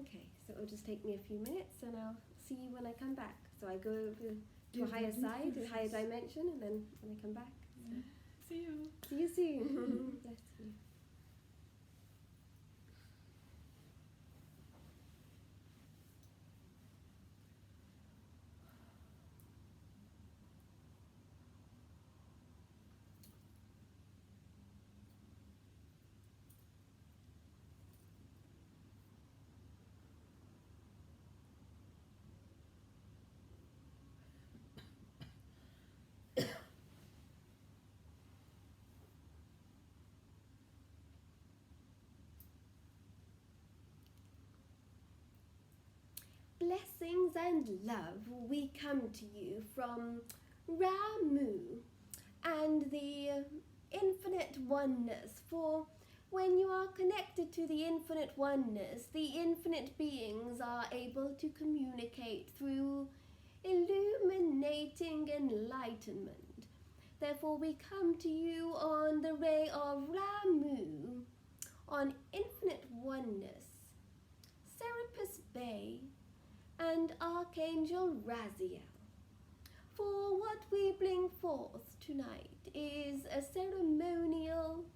Okay, so it'll just take me a few minutes and I'll see you when I come back. So I go over to a higher side, a higher dimension, and then when I come back. So. See you. See you soon. Bless you. Blessings and love, we come to you from Ramu and the infinite oneness. For when you are connected to the infinite oneness, the infinite beings are able to communicate through illuminating enlightenment. Therefore, we come to you on the ray of Ramu, on infinite oneness, Serapis Bay, and Archangel Raziel. For what we bring forth tonight is a ceremonial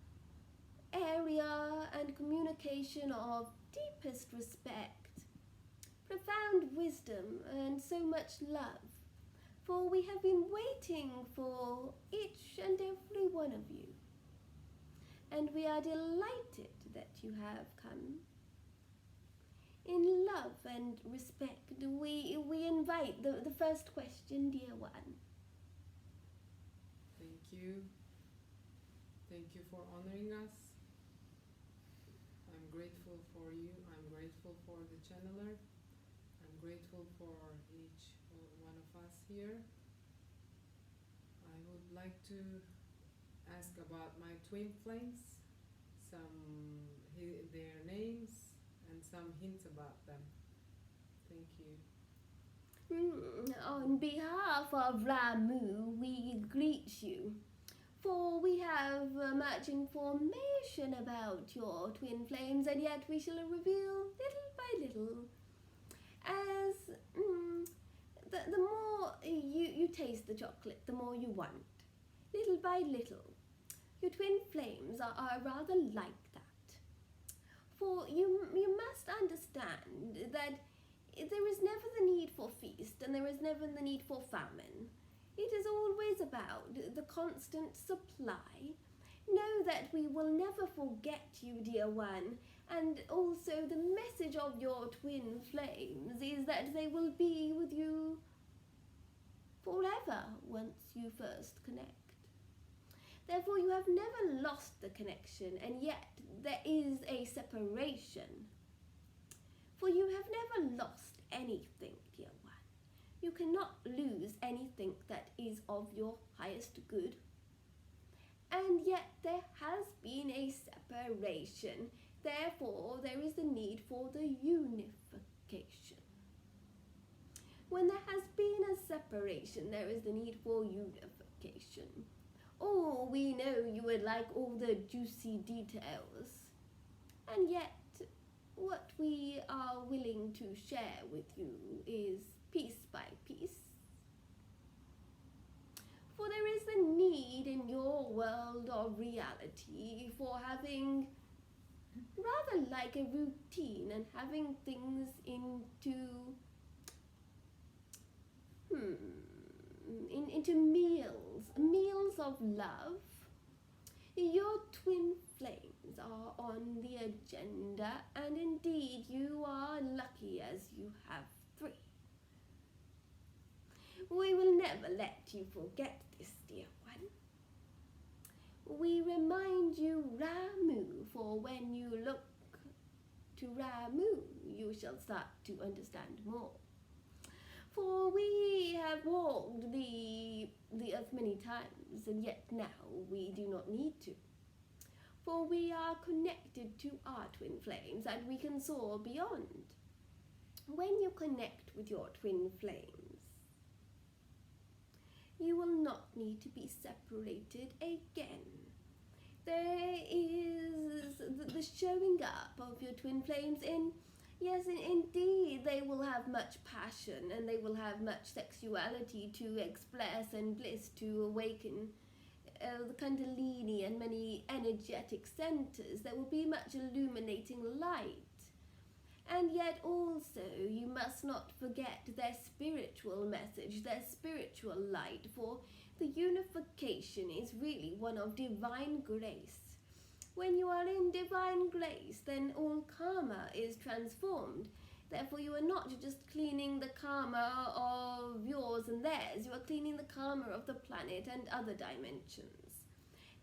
area and communication of deepest respect, profound wisdom, and so much love. For we have been waiting for each and every one of you, and we are delighted that you have come. In love and respect, we invite the first question, dear one. Thank you. Thank you for honoring us. I'm grateful for you. I'm grateful for the channeler. I'm grateful for each one of us here. I would like to ask about my twin flames, their names, and some hints about them. Thank you. On behalf of Ramu, we greet you, for we have much information about your twin flames, and yet we shall reveal little by little. As the more you taste the chocolate, the more you want. Little by little, your twin flames are rather like that. For you must understand that there is never the need for feast and there is never the need for famine. It is always about the constant supply. Know that we will never forget you, dear one, and also the message of your twin flames is that they will be with you forever once you first connect. Therefore, you have never lost the connection, and yet there is a separation. For you have never lost anything, dear one. You cannot lose anything that is of your highest good. And yet there has been a separation. Therefore, there is the need for the unification. When there has been a separation, there is the need for unification. Oh, we know you would like all the juicy details. And yet, what we are willing to share with you is piece by piece. For there is a need in your world of reality for having rather like a routine and having things into meals of love. Your twin flames are on the agenda, and indeed you are lucky as you have 3. We will never let you forget this, dear one. We remind you Ramu, for when you look to Ramu, you shall start to understand more. For we have walked the earth many times, and yet now we do not need to. For we are connected to our twin flames, and we can soar beyond. When you connect with your twin flames, you will not need to be separated again. There is the showing up of your twin flames in Yes, indeed, they will have much passion and they will have much sexuality to express and bliss to awaken the Kundalini and many energetic centers. There will be much illuminating light. And yet also you must not forget their spiritual message, their spiritual light, for the unification is really one of divine grace. When you are in divine grace, then all karma is transformed. Therefore, you are not just cleaning the karma of yours and theirs, you are cleaning the karma of the planet and other dimensions.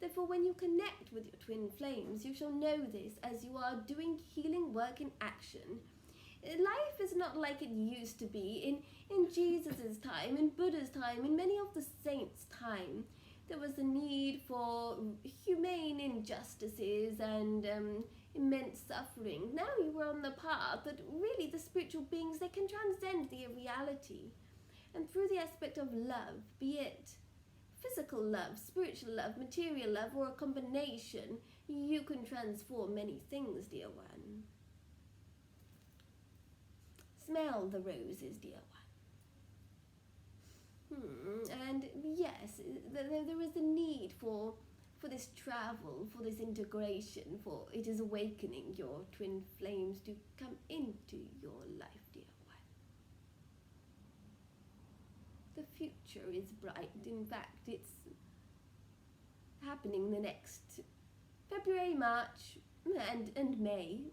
Therefore, when you connect with your twin flames, you shall know this as you are doing healing work in action. Life is not like it used to be in Jesus' time, in Buddha's time, in many of the saints' time. There was a need for humane injustices and immense suffering. Now you are on the path that really the spiritual beings, they can transcend the reality. And through the aspect of love, be it physical love, spiritual love, material love, or a combination, you can transform many things, dear one. Smell the roses, dear one. And yes, there is a need for this travel, for this integration, for it is awakening your twin flames to come into your life, dear one. The future is bright. In fact, it's happening the next February, March, and May.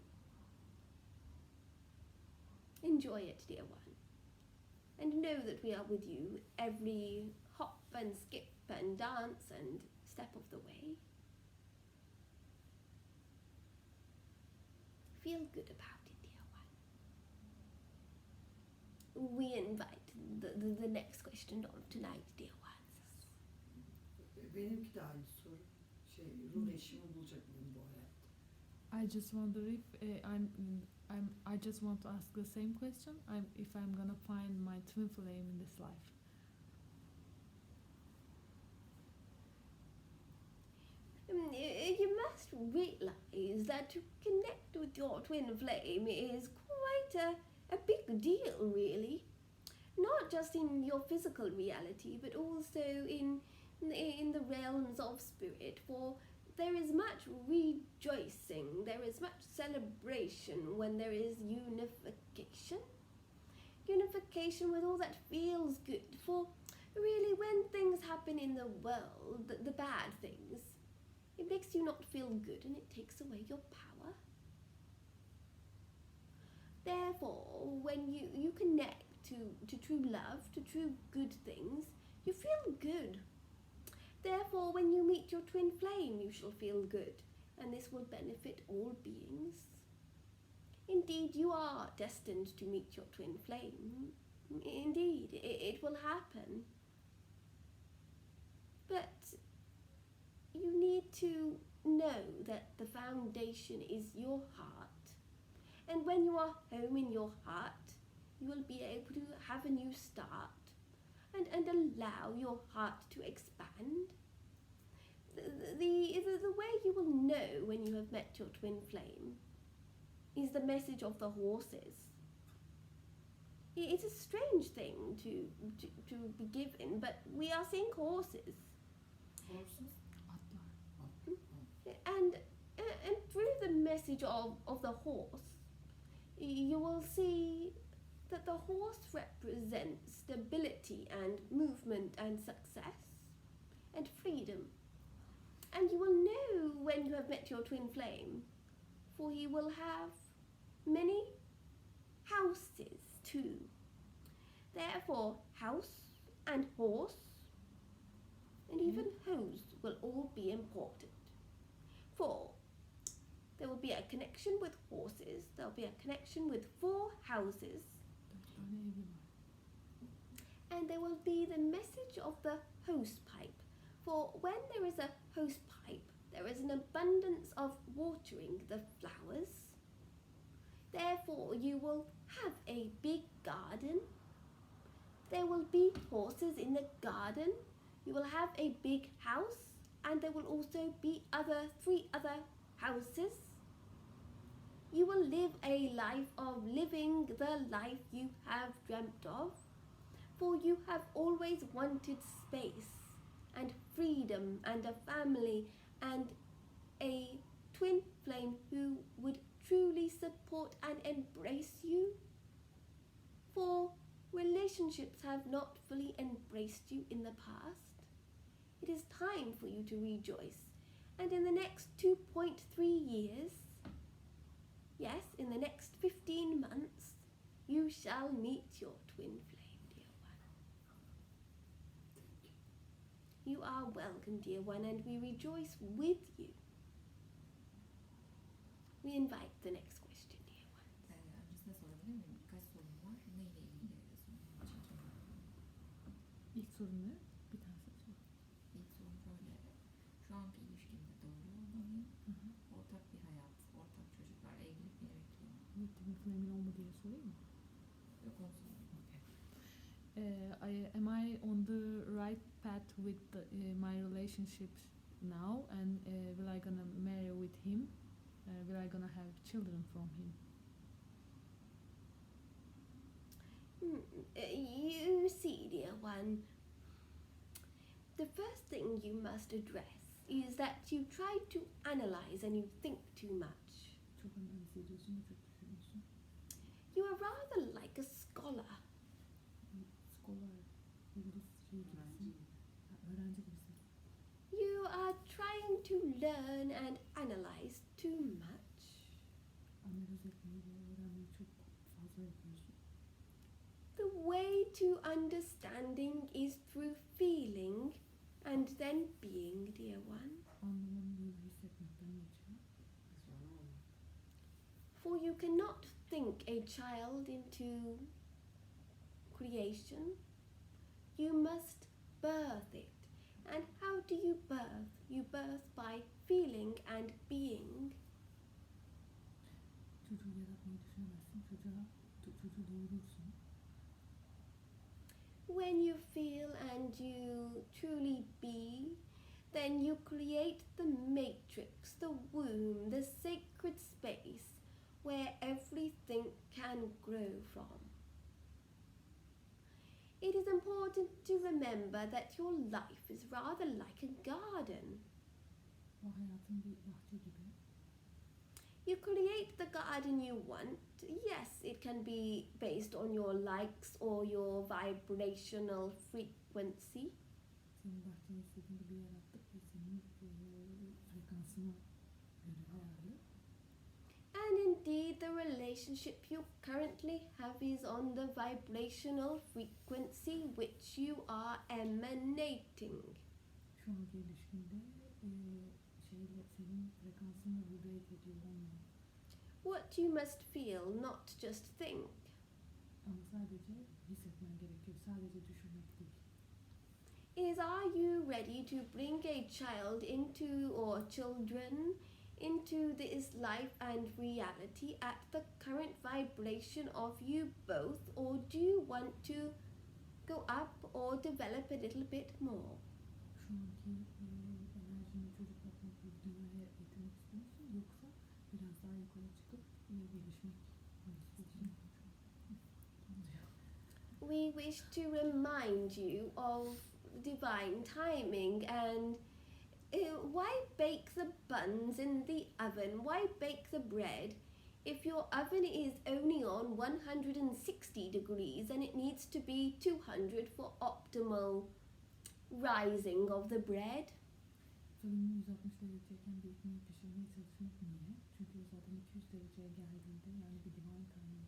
Enjoy it, dear one. And know that we are with you every hop and skip and dance and step of the way. Feel good about it, dear one. We invite the next question of tonight, dear ones. Benimki de aynı soru. Ruh eşimi bulacak mıyım bu hayatta? I just wonder if I just want to ask the same question. If I'm gonna find my twin flame in this life. You must realize that to connect with your twin flame is quite a big deal, really. Not just in your physical reality, but also in the realms of spirit, for there is much rejoicing, there is much celebration when there is unification. Unification with all that feels good, for really when things happen in the world, the bad things, it makes you not feel good and it takes away your power. Therefore, when you connect to true love, to true good things, you feel good. Therefore, when you meet your twin flame, you shall feel good, and this will benefit all beings. Indeed, you are destined to meet your twin flame. Indeed, it will happen. But you need to know that the foundation is your heart. And when you are home in your heart, you will be able to have a new start and allow your heart to expand. The way you will know when you have met your twin flame is the message of the horses. It's a strange thing to be given, but we are seeing horses. Horses? Atlar. And through the message of the horse, you will see that the horse represents stability and movement and success and freedom. And you will know when you have met your twin flame, for he will have many houses too. Therefore, house and horse and even hose will all be important. For there will be a connection with horses, there will be a connection with 4 houses, and there will be the message of the hose pipe. For when there is a hose pipe, there is an abundance of watering the flowers. Therefore, you will have a big garden. There will be horses in the garden. You will have a big house, and there will also be 3 other houses. You will live a life of living the life you have dreamt of, for you have always wanted space and freedom and a family and a twin flame who would truly support and embrace you. For relationships have not fully embraced you in the past. It is time for you to rejoice, and in the next 2.3 years, yes, in the next 15 months, you shall meet your twin flame, dear one. You are welcome, dear one, and we rejoice with you. We invite the next question, dear one. Öncesinde sorabilir miyim? Birkaç sorum var. Neyle ilgili sorun için soruyorum. İlk sorun ne? Bir tanesi sor. İlk sorum şöyle. Şu anki ilişkimde doğru olmalıyım. Hı hı. Ortak bir hayat, ortak çocuklar, evlilik gerekiyor. Twin flame'in olma diye sorayım mı? Yok onu sorayım. Am I on the right path with my relationships now, and will I gonna marry with him? Will I gonna have children from him? You see, dear one, the first thing you must address is that you try to analyze and you think too much. Çok analiz ediyorsun ve çok düşünüyorsun. You are rather like a scholar. Scholar, İngiliz şey gibisin. Öğrenci gibisin. You are trying to learn and analyze too much. Analiz etmeyi ve öğrenmeyi çok fazla yapıyorsun. The way to understanding is through feeling and then being, dear one. Anlamanın yolu hissetmekten geçiyor. Sonra oldu. For you cannot think a child into creation. You must birth it. And how do you birth? You birth by feeling and being. Çocuğu yaratmayı düşünemezsin. Çocuğu doğurursun. When you feel and you truly be, then you create the matrix, the womb, the sacred space where everything can grow from. It is important to remember that your life is rather like a garden. O hayatın bir bahçe gibi. You create the garden you want. Yes, it can be based on your likes or your vibrational frequency. Senin bahçeni istediğin gibi yarattık ve senin frekansına göre ayarlı. And indeed, the relationship you currently have is on the vibrational frequency which you are emanating. Şu anki ilişkinde şeyle senin frekansınla vibrate ediyor onunla. What you must feel, not just think. Ama sadece hissetmen gerekiyor. Sadece düşünmek değil. Is are you ready to bring a child into or children into this life and reality at the current vibration of you both, or do you want to go up or develop a little bit more? Şu anki enerjini çocuk yapmak ve dünyaya getirmek istiyor musun? Yoksa biraz daha yukarı çıkıp gelişmek mi istiyorsun? We wish to remind you of divine timing and why bake the buns in the oven? Why bake the bread if your oven is only on 160 degrees and it needs to be 200 for optimal rising of the bread? Fırını 160 dereceyken bir ekmeği pişirmeye çalışmak niye? Çünkü o zaten 200 dereceye geldiğinde, yani bir divine timing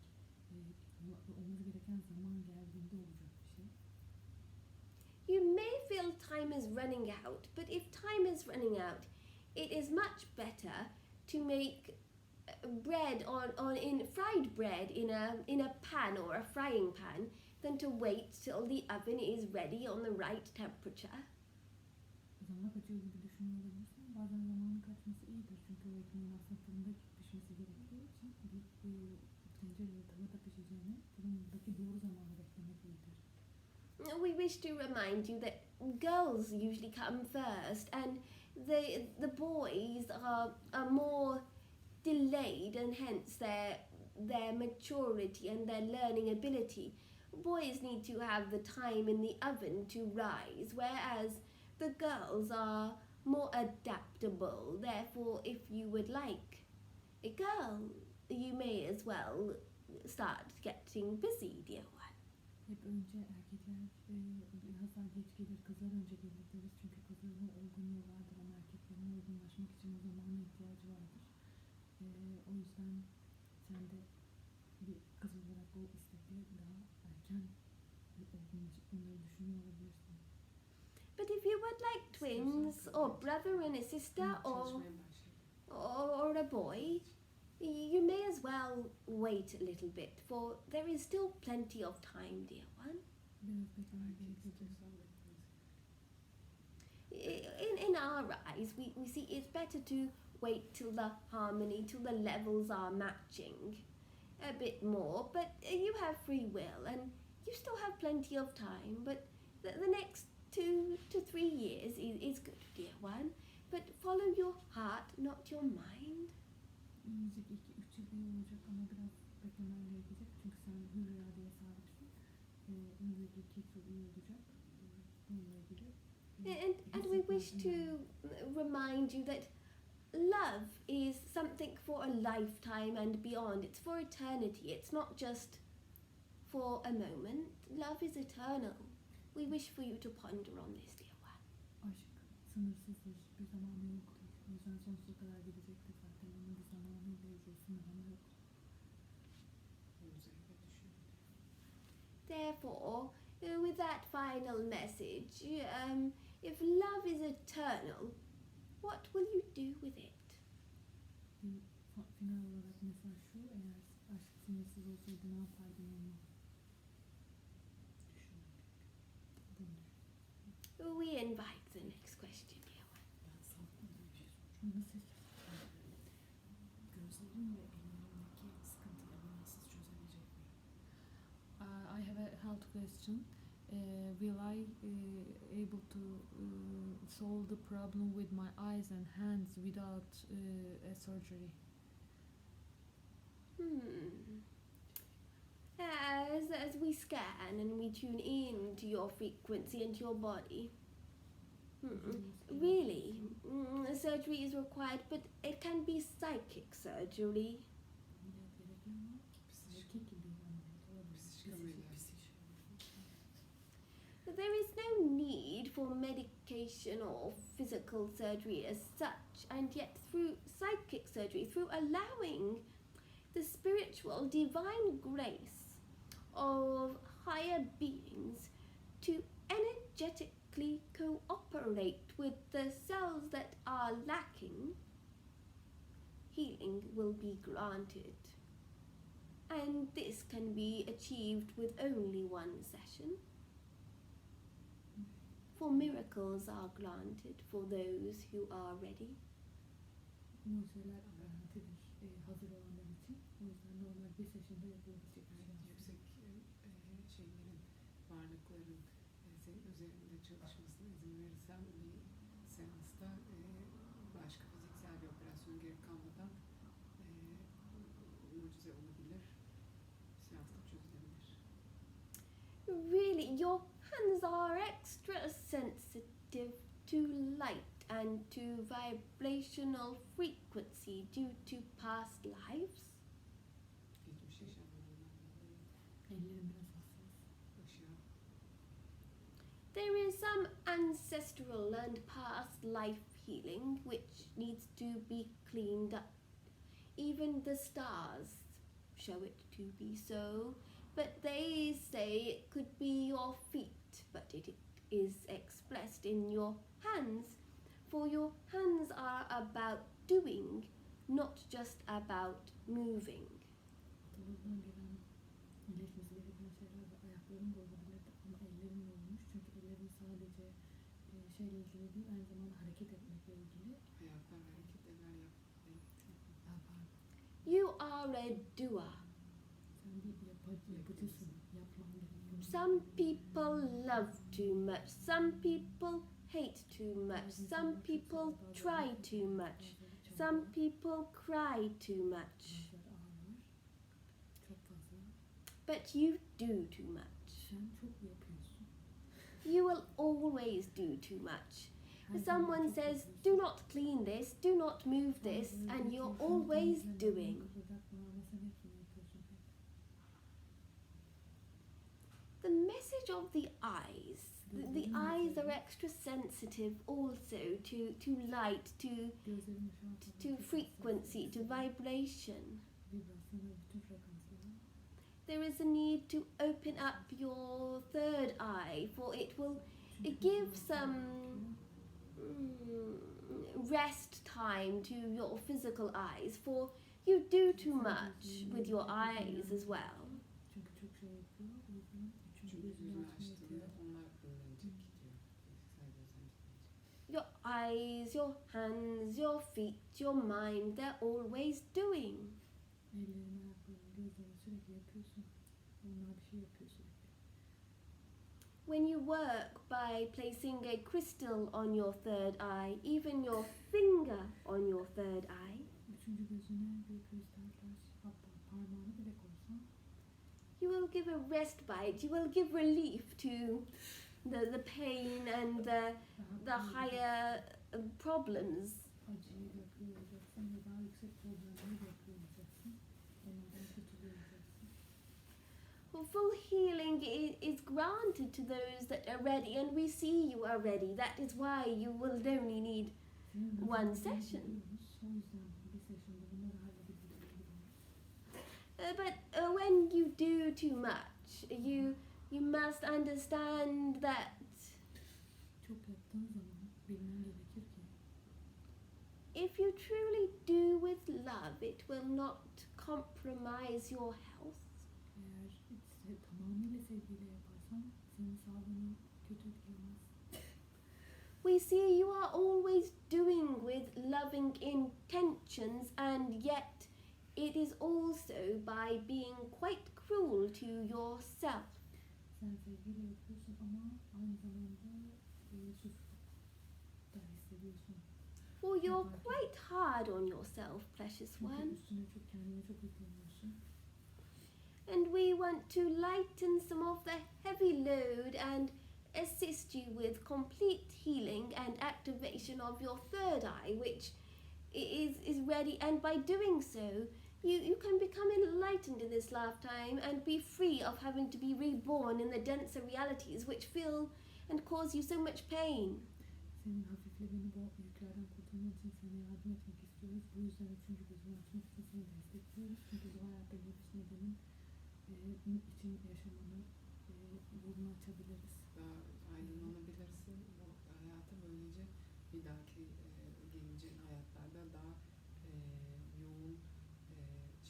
olması gereken zaman geldiğinde olacak bir şey. You may feel time is running out, but if time is running out, it is much better to make bread in fried bread in a pan or a frying pan than to wait till the oven is ready on the right temperature. Zamana kaçıyor gibi düşünüyor olabilirsin. Bazen zamanın kaçması iyidir. Çünkü o ekmeğin aslında fırında pişmesi gerektiği için bir tencerede tavada pişeceğine fırındaki doğru zamanı beklemek iyidir. We wish to remind you that girls usually come first and the boys are more delayed, and hence their maturity and their learning ability. Boys need to have the time in the oven to rise, whereas the girls are more adaptable. Therefore, if you would like a girl, you may as well start getting busy, dear one. Hep önce erkekler biraz daha geç gelir, kızlar önce gelir deriz. Çünkü kızların olgunluğu vardır ama erkeklerin olgunlaşmak için o zamana ihtiyacı vardır. O yüzden sen de bir kız olarak o istekle daha erken olgunlaşıp bunları düşünüyor olabilirsin. But if you would like twins, or brother and a sister, or Çalışmaya başladım. or a boy, you may as well wait a little bit, for there is still plenty of time, dear one. Biraz beklemen Erkek gerekebilir. istiyorsan bekleriz. In our eyes, we see it's better to wait till the harmony, till the levels are matching a bit more, but you have free will and you still have plenty of time, but the next 2 to 3 years is good, dear one, but follow your heart, not your mind. Önümüzdeki 2-3 yıl iyi olacak ama biraz beklemen gerekecek. Çünkü sen hür iradeye sahipsin. Önümüzdeki 2 yıl iyi olacak. Bununla ilgili. And we wish to remind you that love is something for a lifetime and beyond. It's for eternity. It's not just for a moment. Love is eternal. We wish for you to ponder on this, dear one. Aşk sınırsızdır. Bir zamanı yoktur. O yüzden sonsuza kadar gidecektir zaten. Onun bir zamanıyla ilgili sınırlama yok. Bunun üzerinde düşünün. Therefore, with that final message, if love is eternal, what will you do with it? Final olarak mesaj şu. Eğer aşk sınırsız olsaydı ne yapardın onu? We invite the next question, dear one. Ben sapmadan bir şey soracağım. Onu nasıl Gözlerim ve ellerimdeki sıkıntılarımı nasıl çözebilecek miyim? I have a health question. Will I able to solve the problem with my eyes and hands without a surgery? As we scan and we tune in to your frequency and your body, really, surgery is required, but it can be psychic surgery. Ameliyat gerekiyor mu? Erkek gibi bir ameliyat olabilir. Psikik ameliyat. There is no need for medication or physical surgery as such, and yet through psychic surgery, through allowing the spiritual divine grace of higher beings to energetically cooperate with the cells that are lacking, healing will be granted. And this can be achieved with only one session. For miracles are granted for those who are ready. Mucizeler garantidir hazır olanlar için. O yüzden normal bir session'da yapılabilecek bir şey. Yüksek şeylerin, varlıkların senin üzerinde çalışmasına izin verirsen bir seansta başka fiziksel bir operasyon gerek kalmadan mucize olabilir. Seansta çözülebilir. Really, your hands are extra sensitive to light and to vibrational frequency due to past lives. Geçmiş yaşamlarından dolayı Ellerim biraz hassas. ışığa There is some ancestral and past life healing which needs to be cleaned up. Even the stars show it to be so, but they say it could be your feet, but it is expressed in your hands, for your hands are about doing, not just about moving. Atalarından gelen iyileşmesi gereken şeyler ve ayaklarım da olabilirdi ama ellerim olmuş. Çünkü ellerim sadece şeyle ilgili değil, aynı zamanda hareket etmekle ilgili. ayaklar hareketler yapmayı. You are a doer. Sen bir yapıcısın, yapman gerekiyor. Some people love too much, some people hate too much, some people try too much, şey Some var. people cry too much, Bazıları ağlar. Çok fazla. but you do too much. Sen çok yapıyorsun. You will always do too much. Her If zaman someone çok says, yapıyorsun. do not clean this, do not move this, Bazıları and diyor ki, you're "Şunu always temizle, doing. bunu kıpırdatma," ama sen hepsini yapıyorsun hep. The message of the eyes. The eyes are extra sensitive also to light, Gözlerin ışığa to falan çok frequency, to hassas. vibration. Vibrasyona, bütün frekanslara. There is a need to open up your third eye, for it will Çünkü give gözler some gerekiyor. rest time to your physical eyes, for you do too much with your eyes as well. Çünkü çok şey yapıyor. O yüzden üçüncü Çünkü gözünü gözünü açmaya açtığında ihtiyacı var. onlar önlenecek gidiyor. Fiziksel gözden gitmeyecek. Your eyes, your hands, your feet, your mind, they're always doing. Ellerin, ayakların, gözlerin sürekli yapıyorsun. Onlar bir şey yapıyor sürekli. When you work by placing a crystal on your third eye, even your finger on your third eye, Üçüncü gözüne bir kristal taş, hatta parmağını bile koysan, you will give a respite, you will give relief to the pain and the daha higher problems. acıyı bırakıyor olacaksın ve daha yüksek problemleri bırakıyor olacaksın. Onlardan kurtuluyor olacaksın. Well, full healing is granted to those that are ready, and we see you are ready. That is why you will only need Senin one hazırlığını session. biliyoruz. O yüzden bir session'da bunları halledebildiğini biliyoruz. But when you do too much, you must understand that Çok yaptığın zaman bilmen gerekir ki if you truly do with love, it will not compromise your health. eğer tamamıyla sevgiyle yaparsan senin sağlığını kötü etkilemez. We see you are always doing with loving intentions, and yet it is also by being quite cruel to yourself. Sen sevgiyle yapıyorsun ama aynı zamanda suçlu da hissediyorsun. For you're quite hard on yourself, precious Çünkü one. üstüne çok kendine çok yükleniyorsun. And we want to lighten some of the heavy load and assist you with complete healing and activation of your third eye, which is ready. And by doing so, you can become enlightened in this lifetime and be free of having to be reborn in the denser realities which feel and cause you so much pain. Senin hafiflemeni, bu yüklerden kurtulman için sana yardım etmek istiyoruz. Bu yüzden üçüncü gözünü açmak için seni destekliyoruz. Çünkü bu hayatta geliş nedenin için yaşamanı yolunu açabiliriz. Daha aydınlanabilirsin. Bu hayatı böylece bir dahaki geleceğin hayatlarda daha yoğun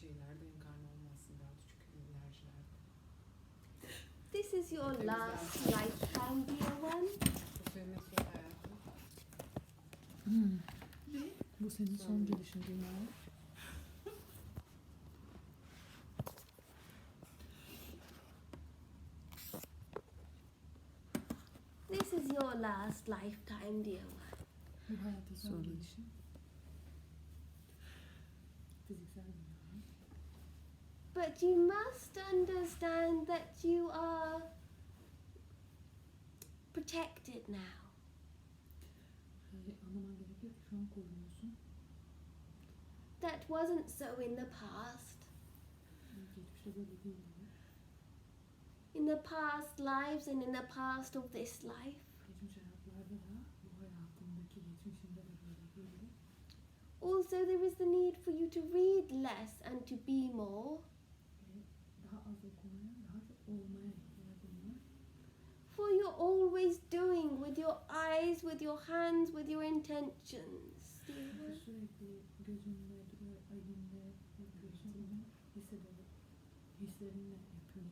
şeylerde enkarne olmazsın. Daha küçük enerjilerde. This is your last lifetime, dear one. Bu senin son hayatın. Bu senin son gelişin dünyaya. This is your last lifetime, dear one. Bu hayata son Sonra. gelişin. Fiziksel dünyaya. But you must understand that you are protected now. Anlaman gerekir ki şu an korunuyorsun. That wasn't so in the past. Geçmişte böyle değildi. In the past lives and in the past of this life. Geçmiş hayatlarda da bu hayatındaki geçmişinde de böyle değildi. Also, there is the need for you to read less and to be more. Daha az okumaya, daha çok olmaya ihtiyacın var. For you're always doing with your eyes, with your hands, with your intentions. Çünkü sürekli gözünle, ayınla yapıyorsun bunu, hislerinle yapıyorsun.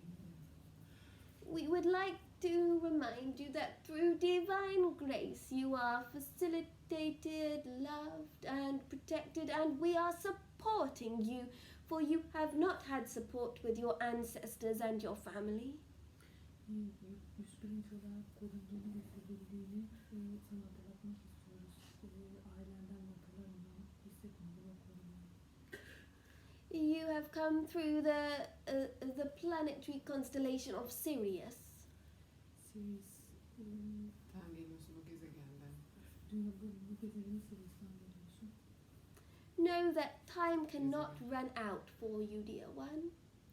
We would like to remind you that through divine grace you are facilitated, loved, and protected, and we are supporting you, for you have not had support with your ancestors and your family. Üst bilinç olarak korunduğunu ve sevildiğini sana hatırlatmak istiyoruz. Ailenden ve atalarından hissetmeni You have come through the planetary constellation of Sirius. Sirius, Sen geliyorsun o gezegenden. bu gezegeni Sirius'tan geliyorsun. Know that time cannot run out for you, dear one.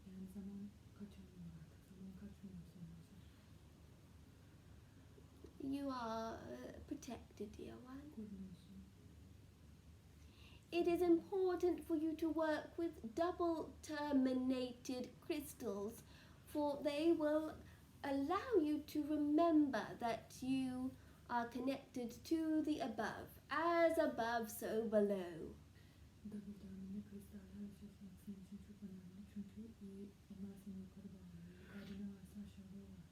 Yani zaman kaçamıyor artık. Zaman kaçmıyor senin için. You are protected, dear one. Korunuyorsun. It is important for you to work with double terminated crystals, for they will allow you to remember that you are connected to the above, as above, so below. Double terminal kristaller seçmek senin için çok önemli. Çünkü onlar seni yukarı bağlıyor. Yukarıda ne varsa aşağıda o var.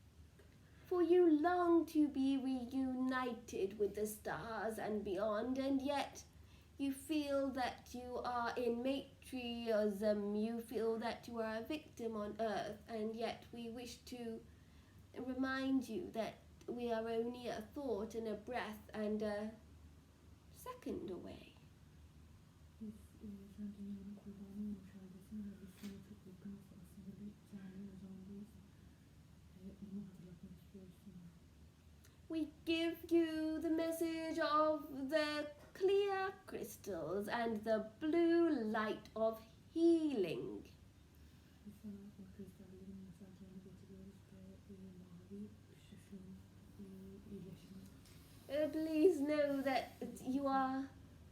For you long to be reunited with the stars and beyond, and yet you feel that you are in matriism, you feel that you are a victim on earth, and yet we wish to remind you that we are only a thought and a breath and a second away. Biz sen dünyanın kurbanı olmuş haldesin ve biz sana çok yakınız. Aslında bir canlı uzandayız. Bunu hatırlatmak istiyoruz sana. We give you the message of the clear crystals and the blue light of healing. Biz sana o kristallerin mesajlarını getiriyoruz ve mavi ışışın iyileşimi. Please know that you are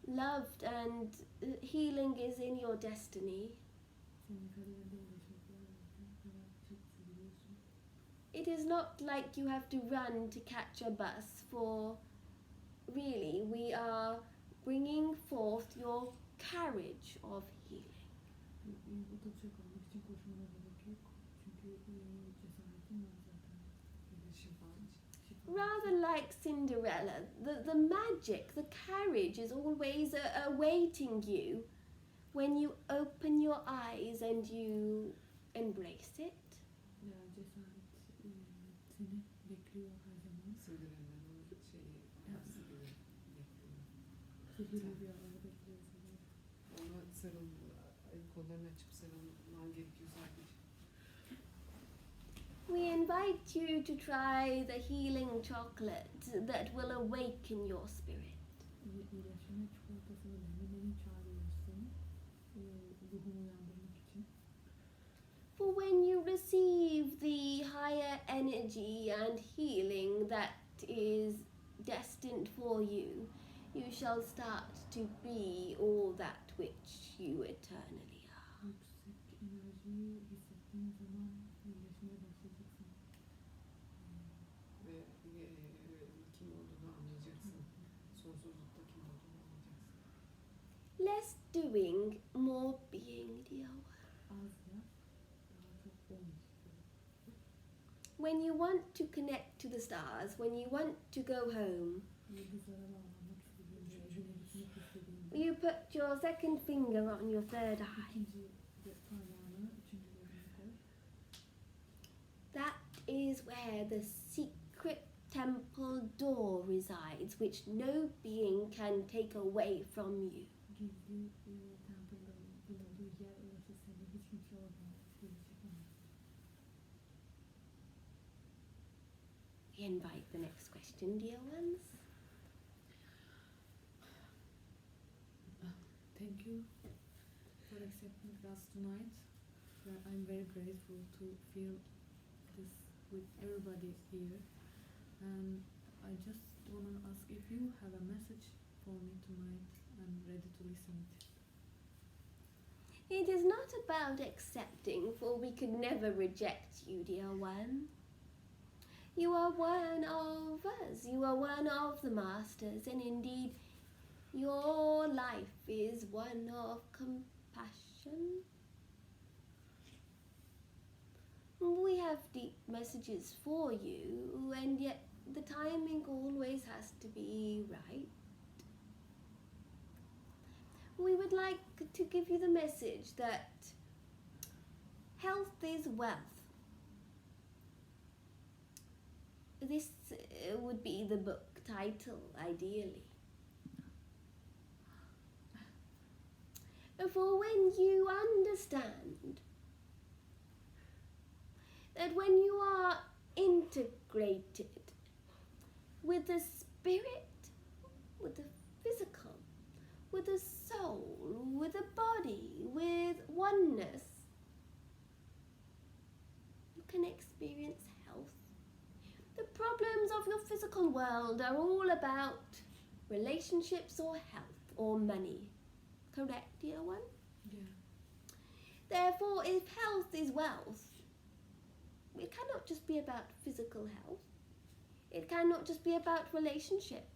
loved and healing is in your destiny. Senin kariyerde iyileşmek var zaten. Çok seviyorsun. It is not like you have to run to catch a bus, for really we are bringing forth your carriage of healing. Otobüse kalmak için koşmana gerek yok. Çünkü cesaretin var zaten. Şifa için. Rather like Cinderella, the magic, the carriage is always awaiting you when you open your eyes and you embrace it. Yani cesaret seni bekliyor her zaman. Cinderella'nın arası gibi bekliyor. Sihirli bir alanda bekliyor seni. Ona kollarını açıp sarılman gerekiyor sadece. We invite you to try the healing chocolate that will awaken your spirit. İyileşme çikolatasını denemeni çağırıyoruz seni. Ruhunu uyandırmak için. For when you receive the higher energy and healing that is destined for you, you shall start to be all that which you eternally are. Yüksek enerjiyi hissettiğin zaman iyileşmeye başlayacaksın. Ve kim olduğunu anlayacaksın. Sonsuzlukta kim olduğunu anlayacaksın. Less doing, more being, dear one. Az yap, daha çok ol istiyorum. When you want to connect to the stars, when you want to go home, Yıldızlara bağlanmak istediğinde, evine gitmek istediğinde, you put your second finger on your third eye. ikinci parmağını üçüncü gözüne koy. That is where the secret temple door resides, which no being can take away from you. Gizli temple'ın bulunduğu yer orası, seni hiç kimse oradan geri çekemez. We invite the next question, dear ones. Thank you for accepting us tonight. I'm very grateful to feel this with everybody here. And I just want to ask if you have a message for me tonight. I'm ready to listen it. It is not about accepting, for we could never reject you, dear one. You are one of us, you are one of the masters, and indeed your life is one of compassion. We have deep messages for you, and yet the timing always has to be right. We would like to give you the message that health is wealth. This would be the book title, ideally. For when you understand that when you are integrated with the spirit, with the physical, with the soul, with the body, with oneness, you can experience health. The problems of your physical world are all about relationships or health or money. Correct, dear one? Yeah. Therefore, if health is wealth, it cannot just be about physical health. It cannot just be about relationship.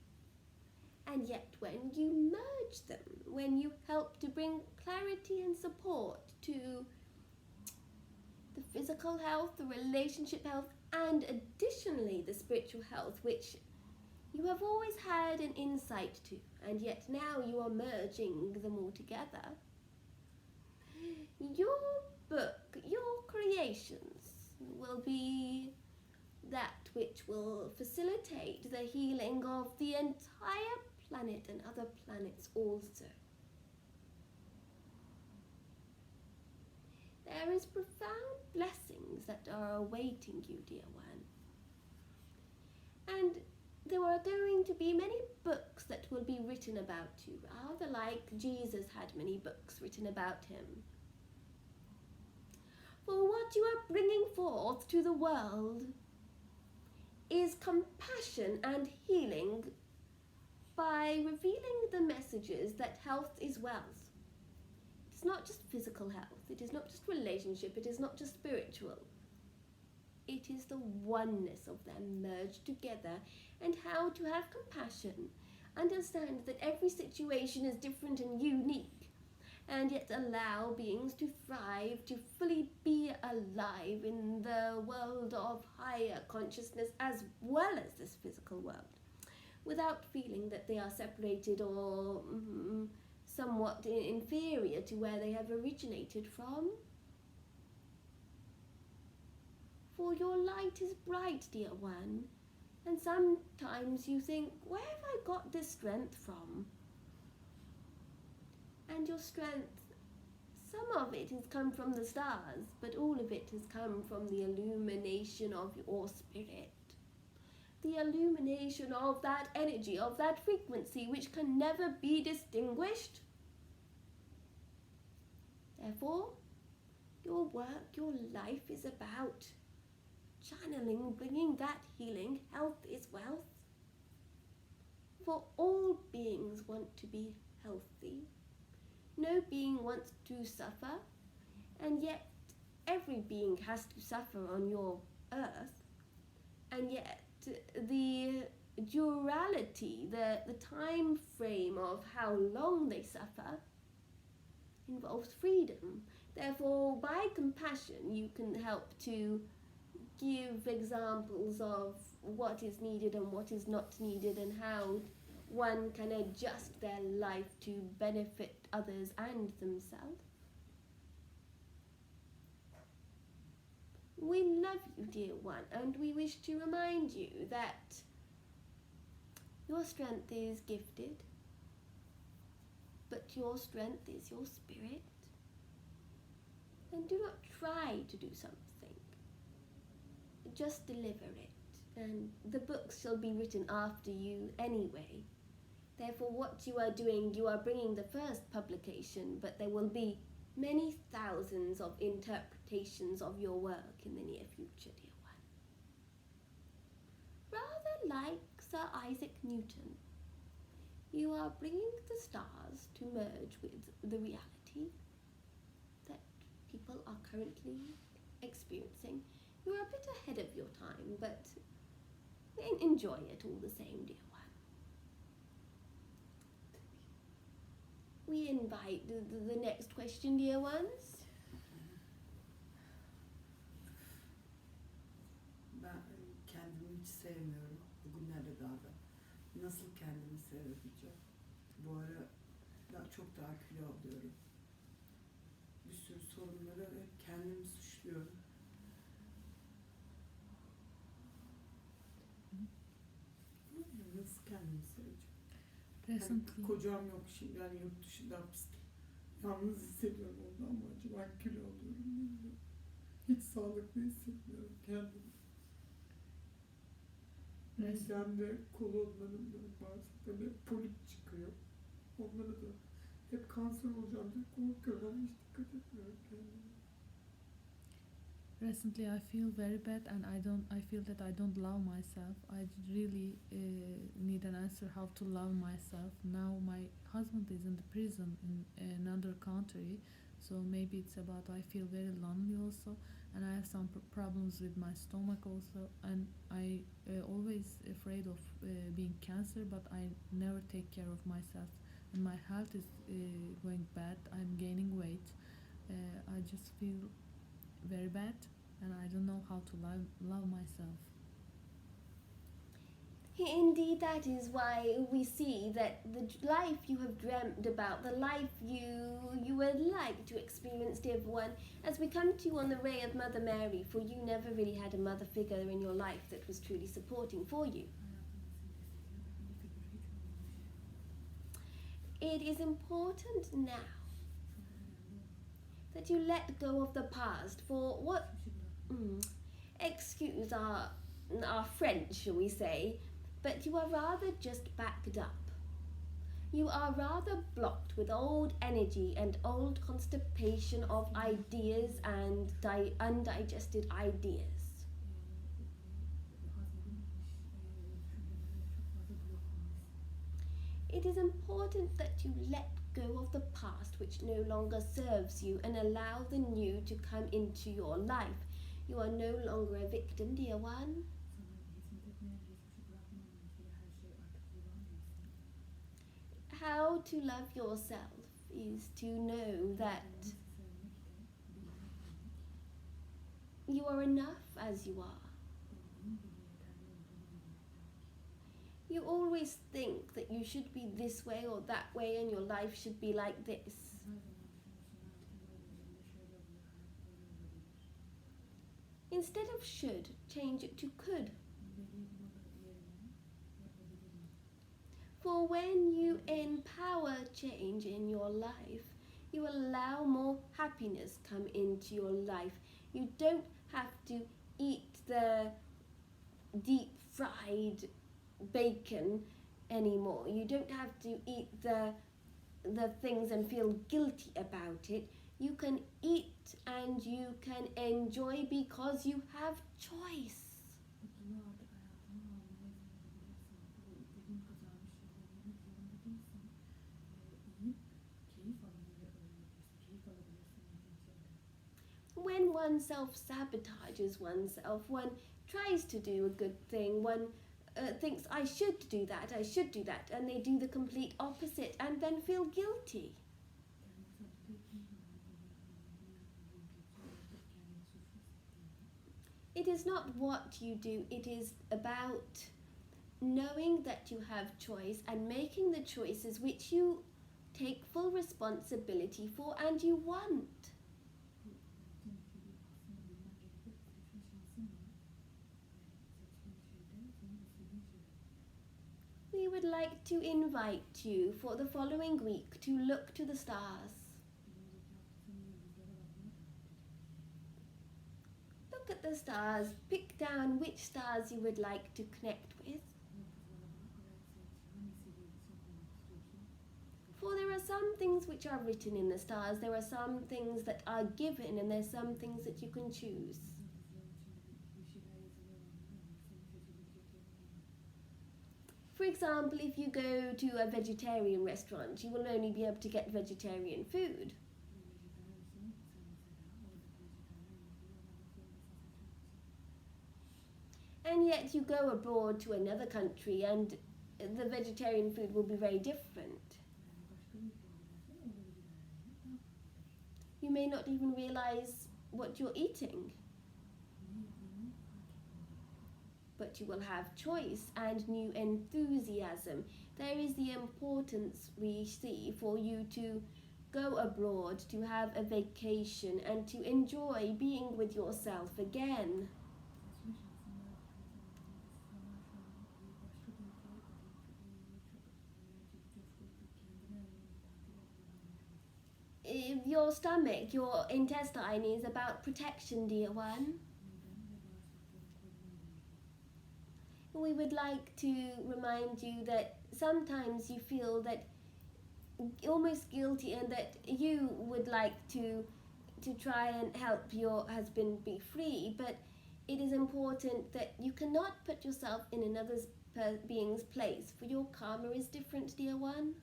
And yet, when you merge them, when you help to bring clarity and support to the physical health, the relationship health, and additionally the spiritual health, which you have always had an insight to, and yet now you are merging them all together, your book, your creations will be that which will facilitate the healing of the entire planet and other planets also. There is profound blessings that are awaiting you, dear one. And there are going to be many books that will be written about you, rather like Jesus had many books written about him. For what you are bringing forth to the world is compassion and healing by revealing the messages that health is wealth. It's not just physical health, it is not just relationship, it is not just spiritual. It is the oneness of them merged together, and how to have compassion. Understand that every situation is different and unique, and yet allow beings to thrive, to fully be alive in the world of higher consciousness as well as this physical world, without feeling that they are separated or somewhat inferior to where they have originated from. For your light is bright, dear one, and sometimes you think, where have I got this strength from? And your strength, some of it has come from the stars, but all of it has come from the illumination of your spirit. The illumination of that energy, of that frequency, which can never be distinguished. Therefore, your work, your life is about channeling, bringing that healing. Health is wealth. For all beings want to be healthy. No being wants to suffer, and yet every being has to suffer on your earth, and yet the duality, the time frame of how long they suffer involves freedom. Therefore, by compassion, you can help to give examples of what is needed and what is not needed, and how one can adjust their life to benefit others and themselves. We love you, dear one, and we wish to remind you that your strength is gifted, but your strength is your spirit. And do not try to do something. Just deliver it, and the books shall be written after you anyway. Therefore, what you are doing, you are bringing the first publication, but there will be many thousands of interpretations of your work in the near future, dear one. Rather like Sir Isaac Newton, you are bringing the stars to merge with the reality that people are currently experiencing. You are a bit ahead of your time, but enjoy it all the same, dear one. We invite the next question, dear ones. Ben kendimi hiç sevmiyorum. Bugünlerde daha da. Nasıl kendimi sevebileceğim? Bu ara çok daha kilo alıyorum. Bir sürü sorunlara hep kendimi suçluyorum. Nasıl kendimi seveceğim? Recently, Kocam yok şimdi, yani yurt dışında hapiste. Yalnız hissediyorum ondan mı acaba kilo alıyorum bilmiyorum. Hiç sağlıklı hissetmiyorum kendimi. Midemde, kolonlarımda, bağırsaklarımda hep polip çıkıyor. Onlara da hep kanser olacağım diye korkuyorum ama hiç dikkat etmiyorum kendime. Recently, I feel very bad, and I feel that I don't love myself. I really need an answer how to love myself. Now my husband is in the prison in another country, so maybe it's about I feel very lonely also, and I have some problems with my stomach also, and I always afraid of being cancer, but I never take care of myself, and my health is going bad. I'm gaining weight. I just feel very bad, and I don't know how to love myself. Indeed, that is why we see that the life you have dreamt about, the life you would like to experience, dear one, as we come to you on the ray of Mother Mary, for you never really had a mother figure in your life that was truly supporting for you. It is important now that you let go of the past, for what, excuse our French, shall we say, but you are rather just backed up. You are rather blocked with old energy and old constipation of ideas and undigested ideas. It is important that you let go of the past which no longer serves you and allow the new to come into your life. You are no longer a victim, dear one. How to love yourself is to know that you are enough as you are. You always think that you should be this way or that way and your life should be like this. Instead of should, change it to could. For when you empower change in your life, you allow more happiness come into your life. You don't have to eat the deep fried bacon anymore. You don't have to eat the things and feel guilty about it. You can eat and you can enjoy because you have choice. When one self-sabotages oneself, one tries to do a good thing, one thinks I should do that, and they do the complete opposite and then feel guilty. It is not what you do, it is about knowing that you have choice and making the choices which you take full responsibility for and you want. We would like to invite you for the following week to look to the stars. Look at the stars, pick down which stars you would like to connect with. For there are some things which are written in the stars, there are some things that are given, and there's some things that you can choose. For example, if you go to a vegetarian restaurant, you will only be able to get vegetarian food. And yet you go abroad to another country and the vegetarian food will be very different. You may not even realize what you're eating. But you will have choice and new enthusiasm. There is the importance we see for you to go abroad, to have a vacation and to enjoy being with yourself again. your stomach, your intestine is about protection, dear one. We would like to remind you that sometimes you feel that almost guilty and that you would like to try and help your husband be free, but it is important that you cannot put yourself in another being's place, for your karma is different, dear one.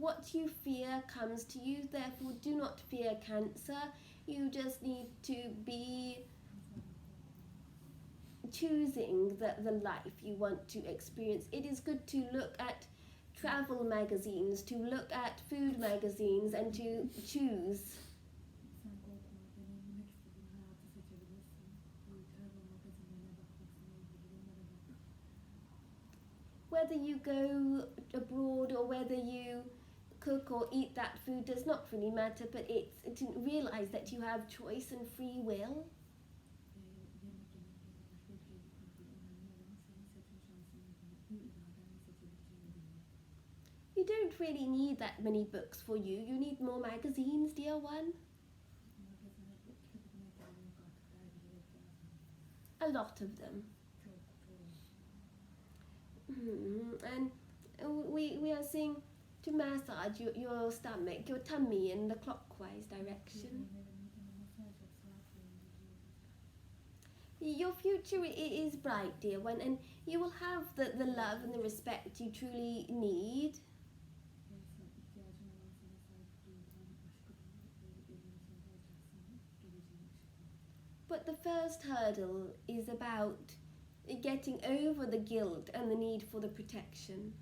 What you fear comes to you, therefore do not fear cancer. You just need to be choosing the life you want to experience. It is good to look at travel magazines, to look at food magazines, and to choose. Sen korkma, deneyimlemek istediğin hayatı seçebilirsin. Bu travel magazinlerine bakmak sana iyi gelir, onlara bak. Whether you go abroad or whether you cook or eat that food does not really matter, but it's to realize that you have choice and free will. Yemek yemek ya da başka ülkeye gitmek değil. Önemli olan senin seçme şansını hür iradenle seçebileceğini bilmek. You don't really need that many books for you. You need more magazines, dear one. Magazine, kitap okumaya ihtiyacın yok artık. Dergilere ihtiyacın var. A lot of them. Çok. And we are seeing to massage your stomach, your tummy in the clockwise direction. Your future is bright, dear one, and you will have the love and the respect you truly need. But the first hurdle is about getting over the guilt and the need for the protection.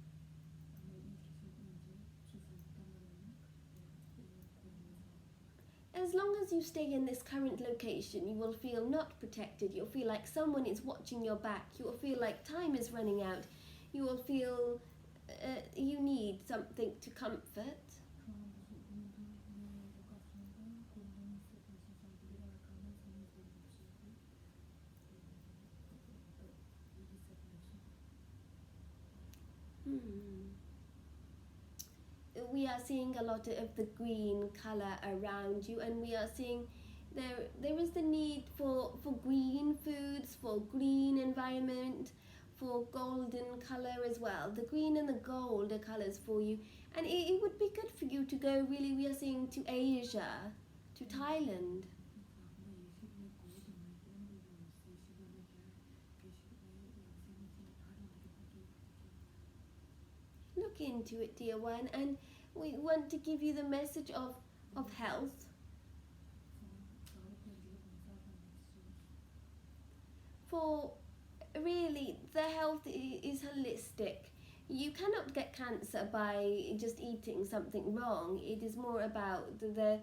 As long as you stay in this current location, you will feel not protected. You'll feel like someone is watching your back. You will feel like time is running out. You will feel you need something to comfort. We are seeing a lot of the green colour around you, and we are seeing there is the need for green foods, for green environment, for golden colour as well. The green and the gold are colours for you, and it would be good for you to go, really, we are seeing, to Asia, to Thailand. Look into it, dear one, and we want to give you the message of health. For really, the health is holistic. You cannot get cancer by just eating something wrong. It is more about the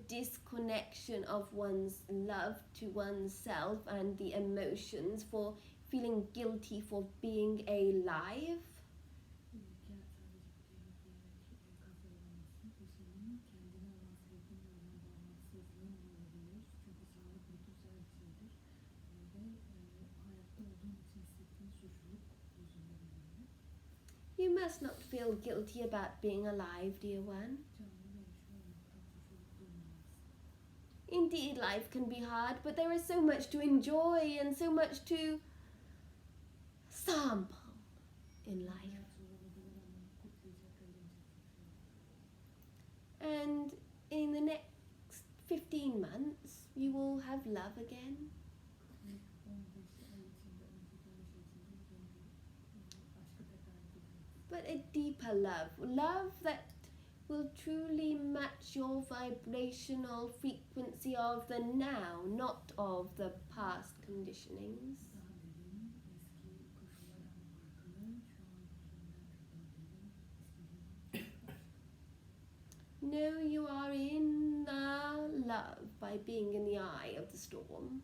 disconnection of one's love to oneself and the emotions, for feeling guilty for being alive. You must not feel guilty about being alive, dear one. Indeed, life can be hard, but there is so much to enjoy and so much to sample in life. And in the next 15 months, you will have love again. But a deeper love that will truly match your vibrational frequency of the now, not of the past conditionings. Know you are in the love by being in the eye of the storm.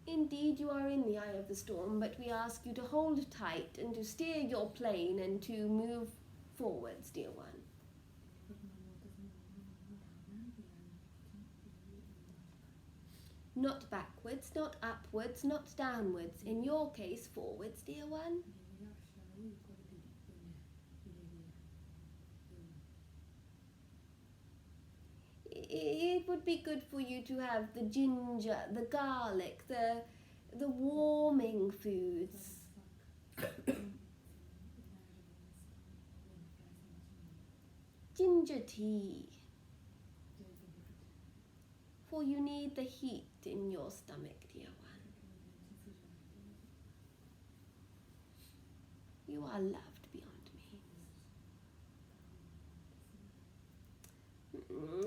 Indeed, you are in the eye of the storm, but we ask you to hold tight and to steer your plane and to move Forwards, dear one. Fırtınanın ortasında olduğum tamamen ilerlemek için ileri Not backwards, not upwards, not downwards. In your case, forwards, dear one. ileriye aşağıya yukarı değil öne ileriye It would be good for you to have the ginger, the garlic, the warming foods. Ginger tea, for you need the heat in your stomach, dear one. You are loved beyond means.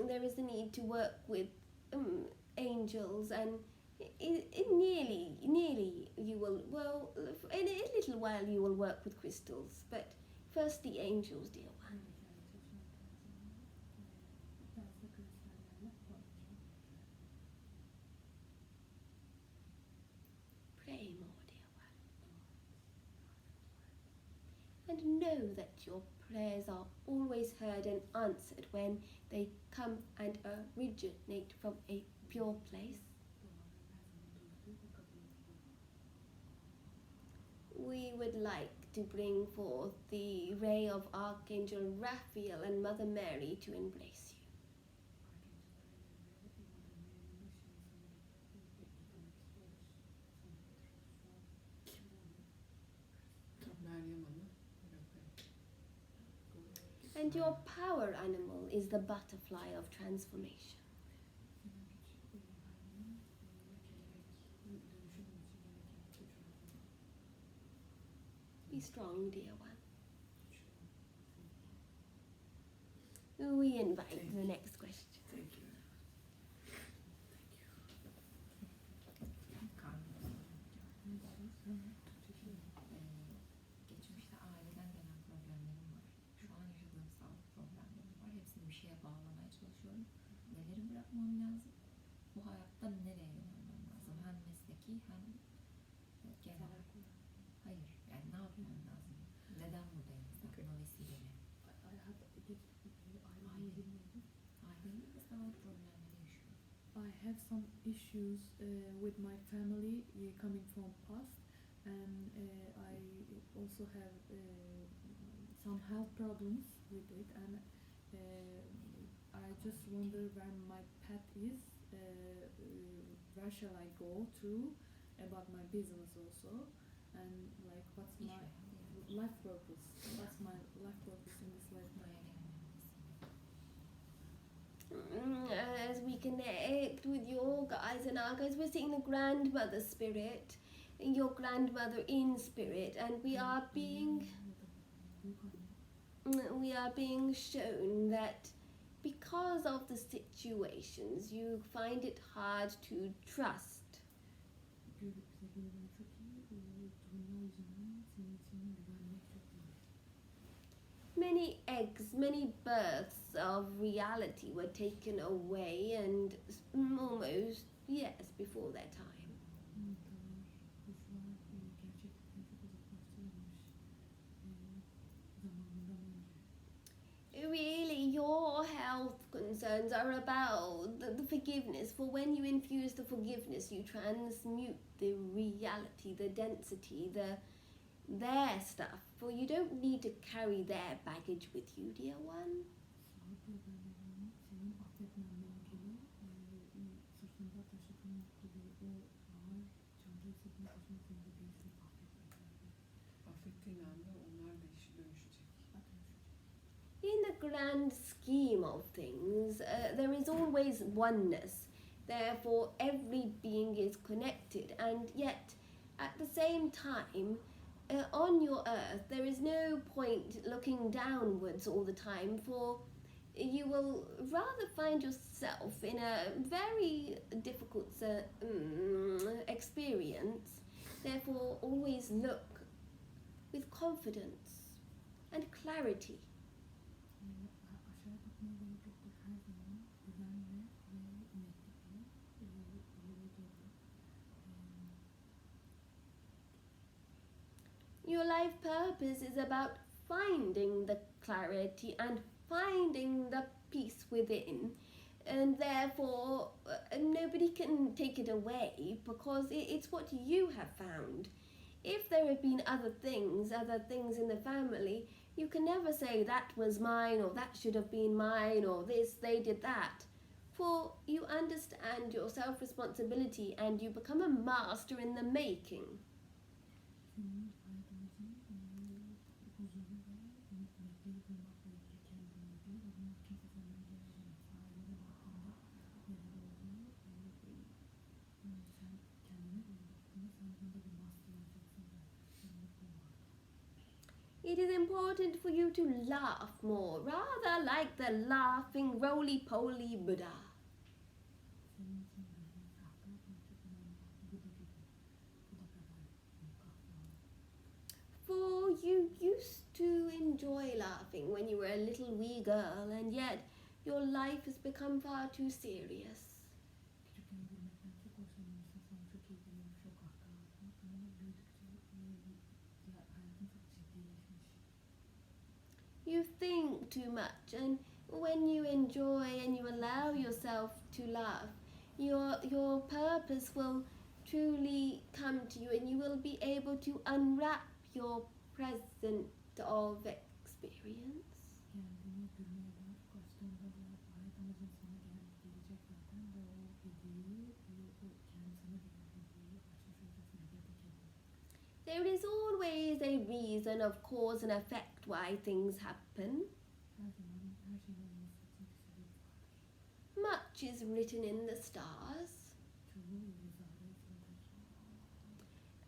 There is a need to work with angels, and nearly you will, well, in a little while you will work with crystals, but first the angels, dear one. Pray more, dear one. And know that your prayers are always heard and answered when they come and originate from a pure place. We would like to bring forth the ray of Archangel Raphael and Mother Mary to embrace you. Meryem Hanım. And your power animal is the butterfly of transformation. Be strong, dear one. We invite the next question. Thank you. Geçmişte aileden gelen problemlerim var. Şu an yaşadığım sağlık problemlerim var. Hepsini bir şeye bağlamaya çalışıyorum. Neleri bırakmam lazım? Bu hayatta nereye yönelmem lazım? Hem mesleki hem genel. Hayır. Yani ne yapmam lazım? Neden buradayım? Buna vesile ne? Aileyle de sağlık problemleri yaşıyorum. I have some issues with my family coming from past, and I also have some health problems with it, and I just wonder where my path is, where shall I go to about my business also, and like what's my life purpose, what's my life purpose in this lifetime. As we connect with your guides and our guides, we're seeing the grandmother spirit, your grandmother in spirit, and we are being shown that because of the situations you find it hard to trust. Görünen çok iyi, durumlar yüzünden senin için güvenmek çok zor. Many eggs, many births of reality were taken away, and almost, yes, before their time. Yumurtalar, kuşlar gerçekten çok uzaklaştırılmış zamanından önce. Really, your health concerns are about the forgiveness, for when you infuse the forgiveness, you transmute the reality, the density, their stuff, for you don't need to carry their baggage with you, dear one. Sağlık problemlerinin senin affetmenle ilgili sırtında taşıdığın gibi o ağır çantayı sırtında taşımak zorunda değilsin affetmekle. Affettiğin anda onlar da işi dönüşecek. In the grand scheme of things, there is always oneness. Therefore, every being is connected, and yet, at the same time, on your earth, there is no point looking downwards all the time, for you will rather find yourself in a very difficult experience. Therefore, always look with confidence and clarity. Aşağıya bakmaya gerek yoktur. Her zaman güvenle ve netlikle ileriye doğru. Your life purpose is about finding the clarity and finding the peace within, and therefore nobody can take it away because it's what you have found. If there have been other things in the family, you can never say that was mine or that should have been mine or this, they did that. For you understand your self-responsibility and you become a master in the making. Senin hayatımızın huzuru ve mutluluğu bulmakla ilgili kendinle ilgili ve bunu kimse senden gelemez. Ailene baktığında neler olduğunu sen kendine göre baktığında sen bunda bir master olacaksın zaten. Seni mutlu olmak. It is important for you to laugh more, rather like the laughing roly-poly Buddha. Senin için böyle kahkaha atmak çok önemli. Bu da gibi. Bu da kadar kahkaha. For you used to enjoy laughing when you were a little wee girl, and yet your life has become far too serious. Küçükken gülmekten çok hoşlanıyorsun. Sana çok iyi geliyormuş o kahkaha atmak. Ama büyüdükçe hayatın çok ciddileşmiş. You think too much, and when you enjoy and you allow yourself to laugh, your purpose will truly come to you, and you will be able to unwrap your present of experience. Kendini gülmeye daha çok açtığında da hayat amacın sana gelecek zaten ve o hediyeyi, o kendi sana gelen hediyeyi açmış olacaksın hediyedeki hediyeyi. There is always a reason of cause and effect why things happen. Her zaman her şeyin olması için bir sebep vardır. Much is written in the stars, Çoğu yazarda yazılıdır.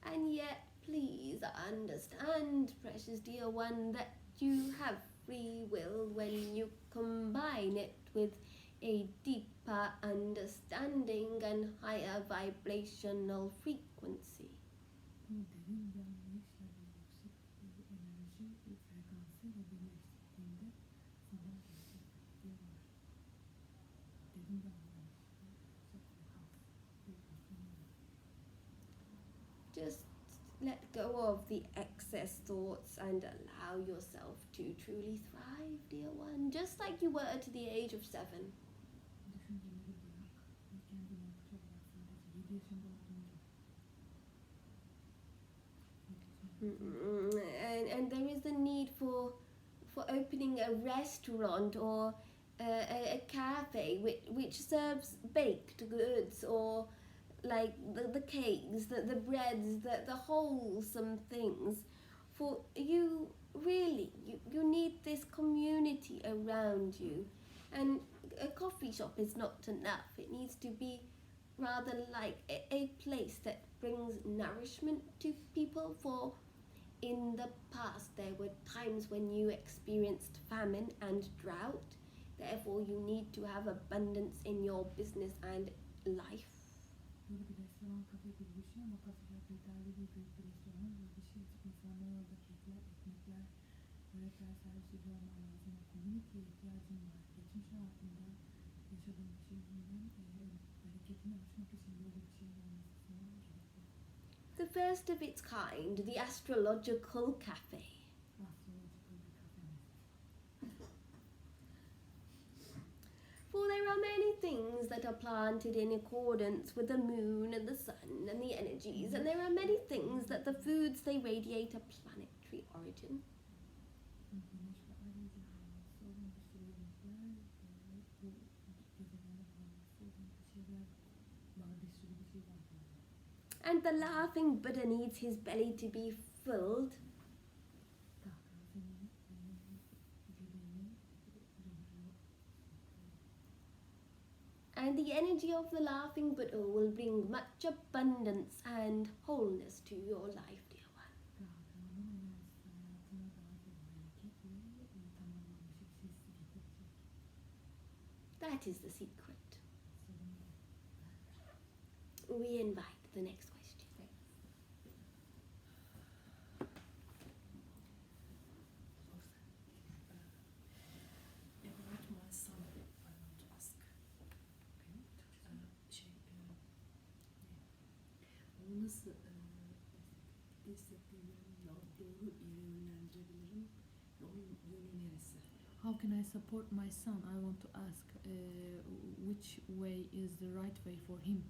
and yet please understand, precious dear one, that you have free will when you combine it with a deeper understanding and higher vibrational frequency. Bu derin bir anlayışla ve yüksek bir enerji, bir frekansıyla birleştirdiğinde sana gerçek bir var. Derin bir anlayış ve yüksek frekans bir uzun var. Just let go of the excess thoughts and allow yourself to truly thrive, dear one, just like you were to the age of 7. Düşünceleri bırak ve kendini akışa bırak sadece 7 yaşında olduğun gibi. And there is the need for opening a restaurant or a cafe which serves baked goods or like the cakes, the breads, the wholesome things. For you really, you need this community around you, and a coffee shop is not enough. It needs to be rather like a place that brings nourishment to people. For in the past there were times when you experienced famine and drought. Therefore you need to have abundance in your business and life. Böyle bir restoran, kafe gibi düşün ama kafe yeterli değil, büyük bir restoran ve bir şey için insanlar orada kekler, ekmekler, börekler servis ediyor olman lazım. O community'ye ihtiyacın var. Geçim şartında yaşadığın bir şey yüzünden bereketini açmak için böyle bir şeyin olması sana gerekli. The first of its kind, the astrological cafe. Astrological bir kafemiz. For there are many things that are planted in accordance with the moon and the sun and the energies, and there are many things that the foods they radiate are planetary origin. Güneş ve ay ilgilenmesi olan bir sürü yemekler, bu gezegenle bağlantısı olan bir şeyler var, bir sürü bir şey var böyle. And the laughing Buddha needs his belly to be filled. Kahkaha senin göbeğini dolduruyor. And the energy of the laughing Buddha will bring much abundance and wholeness to your life, dear one. Kahkahanın enerjisi hayatına daha çok bereket ve tamamlanmış bir hissi getirecek. That is the secret. Sorun bu. We invite the next question. About my son, I want to ask. Onu nasıl destekleyebilirim, doğru yere yönlendirebilirim Yolun yönü neresi? How can I support my son? I want to ask which way is the right way for him?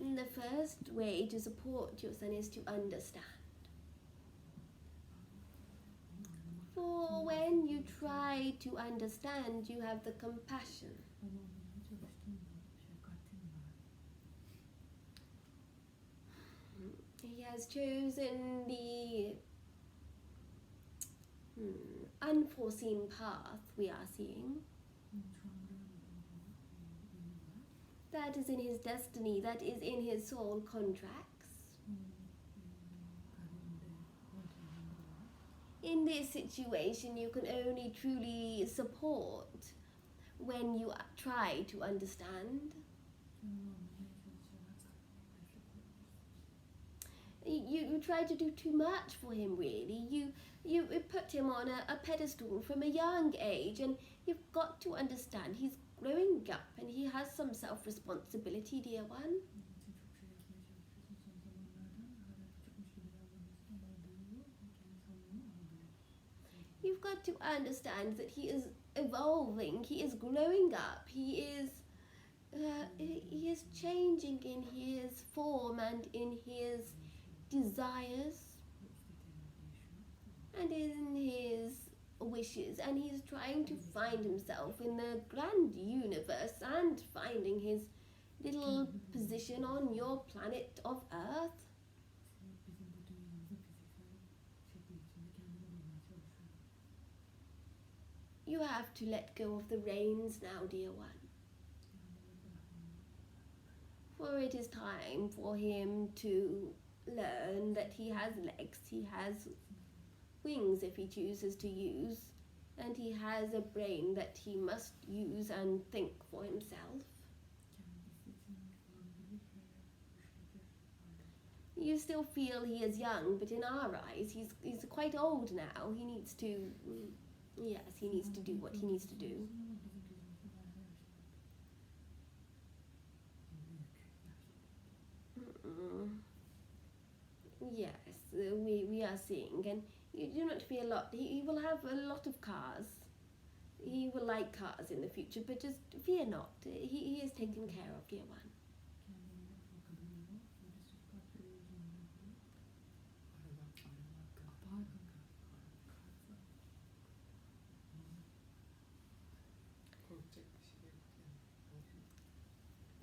And the first way to support your son is to understand. For when you try to understand, you have the compassion. Olmamaya çalıştığında şefkatin var. He has chosen the unforeseen path we are seeing. Şu an görmüyorum ama yönü var. That is in his destiny, that is in his soul contracts. Kaderinde, kontrolünde var. In this situation, you can only truly support when you try to understand. Şunu anlamaya çalışarak destek oluruz. You try to do too much for him, really. You put him on a pedestal from a young age, and you've got to understand he's growing up and he has some self-responsibility, dear one. Onun için çok şey yapmaya çalışıyorsun son zamanlarda. Hala küçükmüş gibi davranıyorsun ama o büyüyor ve kendi sorumluluğunu alabilir. You've got to understand that he is evolving, he is growing up, he is changing in his form and in his desires and in his wishes, and he's trying to find himself in the grand universe and finding his little position on your planet of Earth. Bizim bu dünyamızın fiziksel şekli içinde kendini bulmaya çalışıyor. You have to let go of the reins now, dear one, for it is time for him to learn that he has legs, he has wings if he chooses to use, and he has a brain that he must use and think for himself. Kendisi için kullanabilir ve güçlüdür. You still feel he is young, but in our eyes, he's quite old now. He needs to, yes, he needs to do what he needs to do. Ama bizim gözümüzde bayağı yaşlı. Büyük yaşlı. Yes, we are seeing, and you do not feel a lot. He will have a lot of cars. He will like cars in the future, but just fear not. He is taken care of, dear one. Kendine bakabiliyor. Böyle sokak yolculuğunda yapıyor. Pardon. Korkacak bir şey yok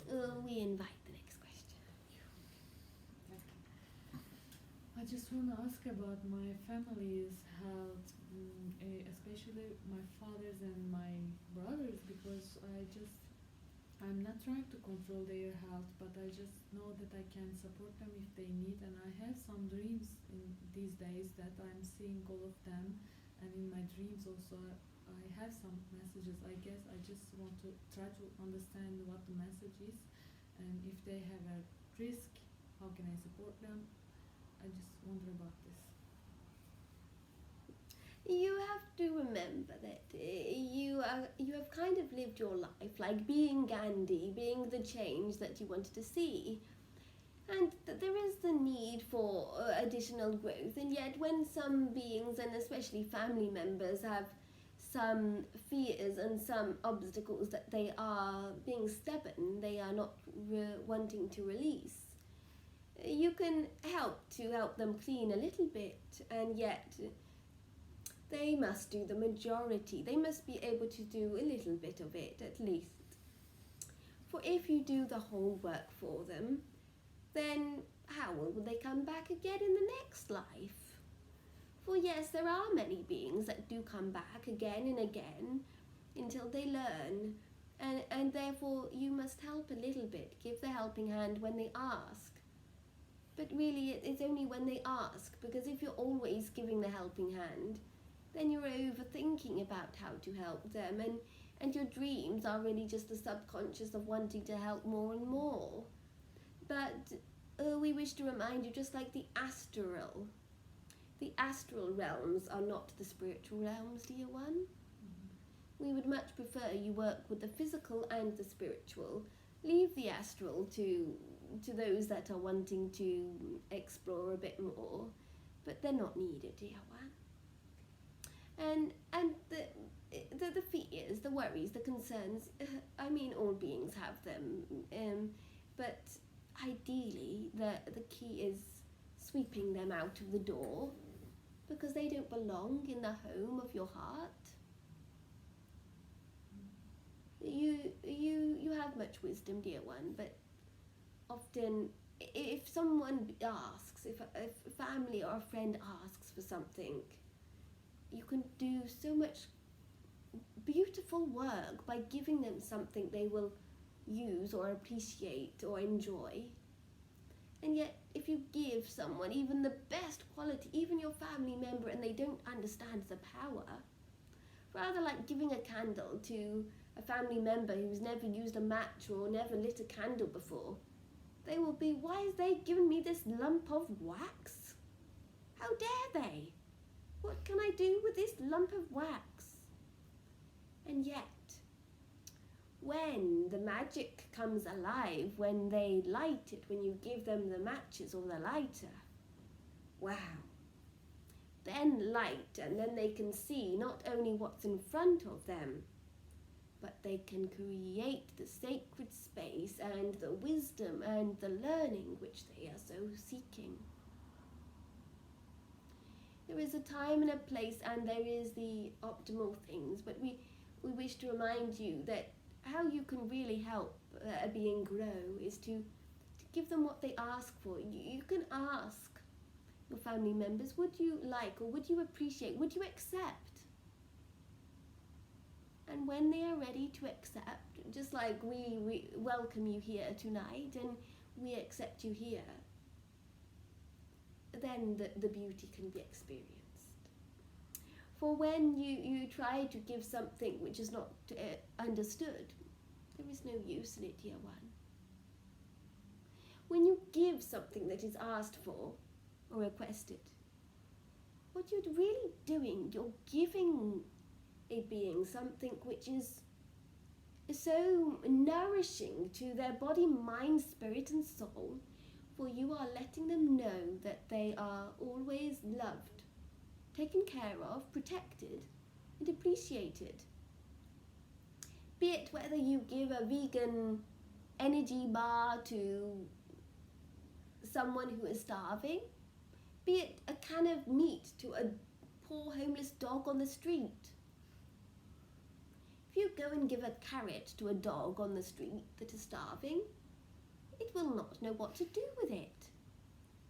yani. We invite the next question. I just want to ask about my family's health, especially my father's and my brothers, because I'm not trying to control their health, but I just know that I can support them if they need, and I have some dreams in these days that I'm seeing all of them, and in my dreams also I have some messages. I guess I just want to try to understand what the message is, and if they have a risk, how can I support them? I just wonder about this. You have to remember that you have kind of lived your life like being Gandhi, being the change that you wanted to see, and that there is the need for additional growth. And yet, when some beings, and especially family members, have some fears and some obstacles that they are being stubborn, they are not wanting to release, you can help them clean a little bit, and yet they must do the majority. They must be able to do a little bit of it at least. For if you do the whole work for them, then how will they come back again in the next life? For yes, there are many beings that do come back again and again until they learn, and therefore you must help a little bit, give the helping hand when they ask. But really it's only when they ask, because if you're always giving the helping hand, then you're overthinking about how to help them, and your dreams are really just the subconscious of wanting to help more and more. But we wish to remind you, just like the astral realms are not the spiritual realms, dear one. We would much prefer you work with the physical and the spiritual. Leave the astral to those that are wanting to explore a bit more, but they're not needed, dear one. And the fears, the worries, the concerns, I mean, all beings have them, but ideally the key is sweeping them out of the door, because they don't belong in the home of your heart. You have much wisdom, dear one, but often if someone asks, if a family or a friend asks for something, you can do so much beautiful work by giving them something they will use or appreciate or enjoy. And yet, if you give someone even the best quality, even your family member, and they don't understand the power, rather like giving a candle to a family member who's never used a match or never lit a candle before, they will be, why is they giving me this lump of wax? How dare they? What can I do with this lump of wax? And yet, when the magic comes alive, when they light it, when you give them the matches or the lighter, wow. Then light, and then they can see not only what's in front of them, but they can create the sacred space and the wisdom and the learning which they are so seeking. There is a time and a place, and there is the optimal things, but we wish to remind you that how you can really help a being grow is to give them what they ask for. You can ask your family members, would you like, or would you appreciate, would you accept? And when they are ready to accept, just like we welcome you here tonight and we accept you here, then the beauty can be experienced. For when you try to give something which is not understood, there is no use in it, dear one. When you give something that is asked for or requested, what you're really doing, you're giving a being something which is so nourishing to their body, mind, spirit and soul, for you are letting them know that they are always loved, taken care of, protected and appreciated. Be it whether you give a vegan energy bar to someone who is starving, be it a can of meat to a poor homeless dog on the street. If you go and give a carrot to a dog on the street that is starving, it will not know what to do with it.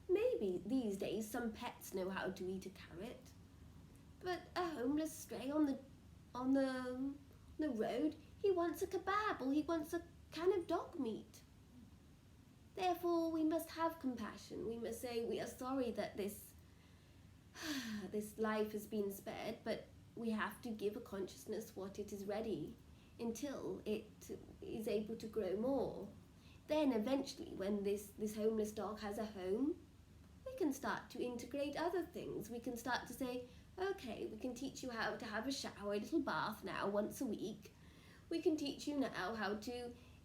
Maybe these days some pets know how to eat a carrot, but a homeless stray on the road, he wants a kebab or he wants a can of dog meat. Therefore, we must have compassion. We must say we are sorry that this life has been spared, but we have to give a consciousness what it is ready until it is able to grow more. Then eventually, when this homeless dog has a home, we can start to integrate other things. We can start to say, okay, we can teach you how to have a shower, a little bath now once a week. We can teach you now how to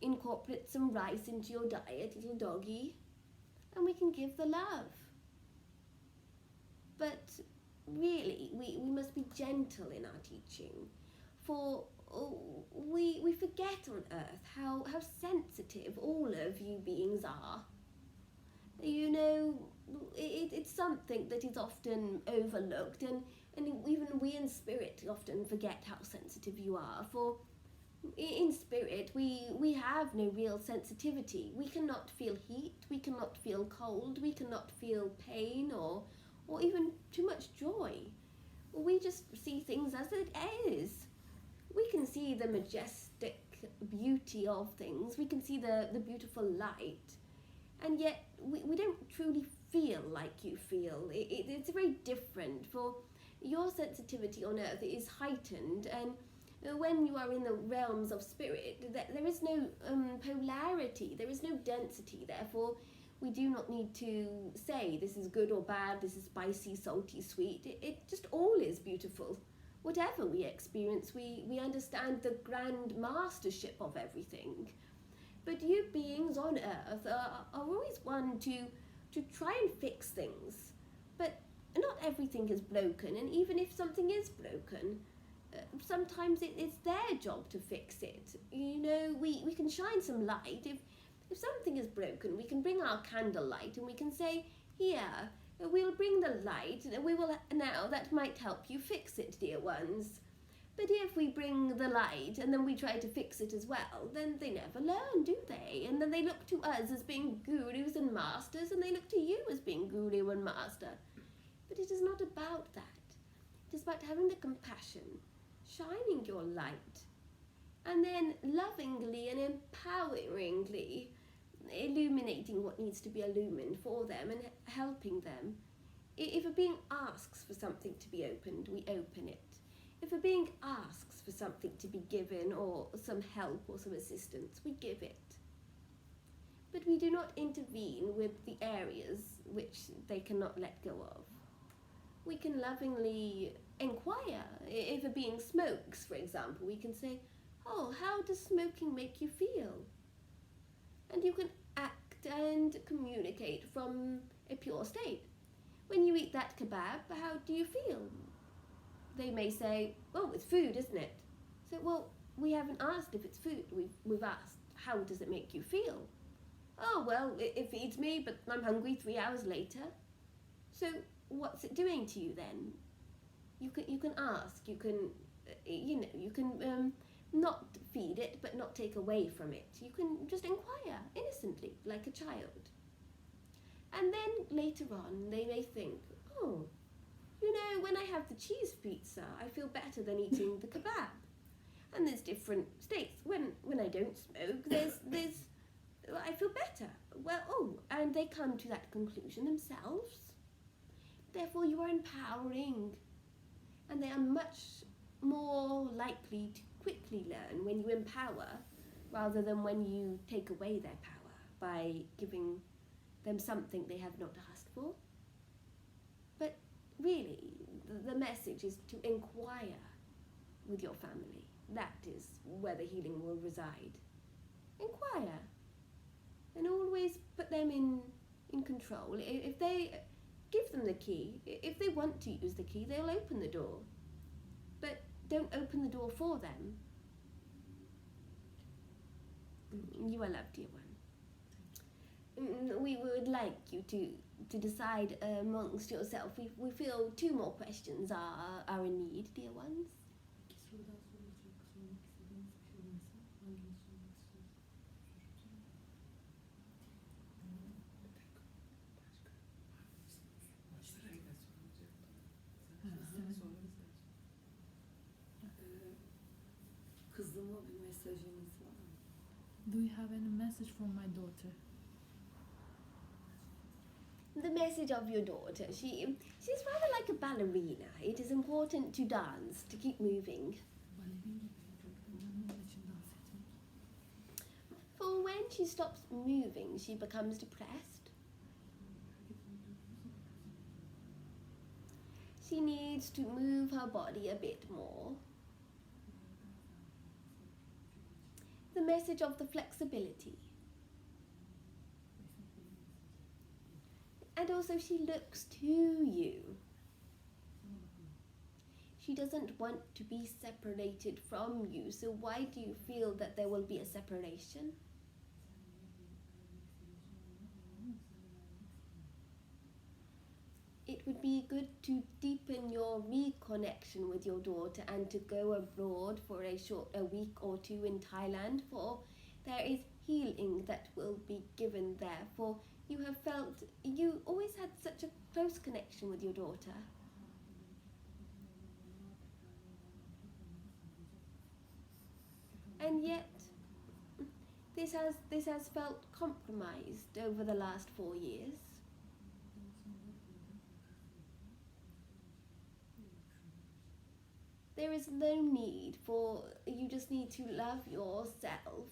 incorporate some rice into your diet, little doggy, and we can give the love. But really, we must be gentle in our teaching, for we forget on earth how sensitive all of you beings are. You know, it's something that is often overlooked, and even we in spirit often forget how sensitive you are, for in spirit we have no real sensitivity. We cannot feel heat, we cannot feel cold, we cannot feel pain or even too much joy. We just see things as it is. We can see the majestic beauty of things, we can see the beautiful light, and yet we don't truly feel like you feel. It's very different, for your sensitivity on earth is heightened, and when you are in the realms of spirit, there is no polarity, there is no density. Therefore, we do not need to say this is good or bad, this is spicy, salty, sweet. It just all is beautiful. Whatever we experience, we understand the grand mastership of everything. But you beings on earth are always one to try and fix things. But not everything is broken, and even if something is broken, sometimes it's their job to fix it. You know, we can shine some light. If something is broken, we can bring our candlelight and we can say, here, we'll bring the light, and we will now, that might help you fix it, dear ones. But if we bring the light and then we try to fix it as well, then they never learn, do they? And then they look to us as being gurus and masters, and they look to you as being guru and master. But it is not about that. It is about having the compassion, shining your light, and then lovingly and empoweringly illuminating what needs to be illumined for them and helping them. If a being asks for something to be opened, we open it. If a being asks for something to be given, or some help or some assistance, we give it. But we do not intervene with the areas which they cannot let go of. We can lovingly inquire. If a being smokes, for example, we can say, oh, how does smoking make you feel? And you can act and communicate from a pure state. When you eat that kebab, how do you feel? They may say, well, it's food, isn't it? So, well, we haven't asked if it's food. We've asked, how does it make you feel? Oh, well, it feeds me, but I'm hungry 3 hours later. So, what's it doing to you then? You can ask. You can, you can not feed it, but not take away from it. You can just inquire innocently, like a child. And then later on, they may think, oh, you know, when I have the cheese pizza, I feel better than eating the kebab. And there's different states. When I don't smoke, I feel better. Well, oh, and they come to that conclusion themselves. Therefore, you are empowering. And they are much more likely to quickly learn when you empower, rather than when you take away their power by giving them something they have not asked for. But really, the message is to inquire with your family. That is where the healing will reside. Inquire. And always put them in control. If they give them the key, if they want to use the key, they'll open the door. But don't open the door for them. You are loved, dear one. We would like you to decide amongst yourself. We feel 2 more questions are in need, dear ones. İki sorudan sormak istediğiniz bir şey olursa hangini sormak istiyorsunuz? Kızıma bir mesajınız var mı? Do you have any message for my daughter? The message of your daughter, she's rather like a ballerina. It is important to dance, to keep moving. Balerin gibi çok önemli onun için dans etmek. For when she stops moving, she becomes depressed. She needs to move her body a bit more. The message of the flexibility. And also she looks to you. She doesn't want to be separated from you, so why do you feel that there will be a separation? It would be good to deepen your reconnection with your daughter and to go abroad for a week or 2 in Thailand, for there is healing that will be given there, for you have felt, you always had such a close connection with your daughter. And yet, this has felt compromised over the last 4 years. There is no need for, you just need to love yourself.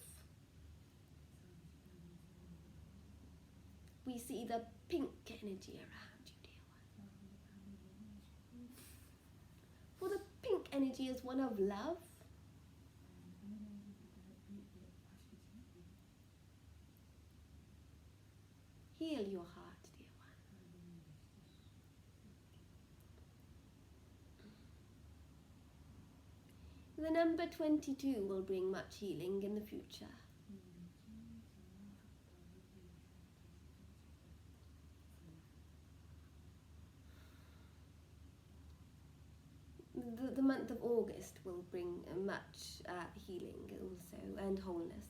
We see the pink energy around you, dear one. For the pink energy is one of love. Heal your heart, dear one. The number 22 will bring much healing in the future. The month of August will bring much healing also and wholeness.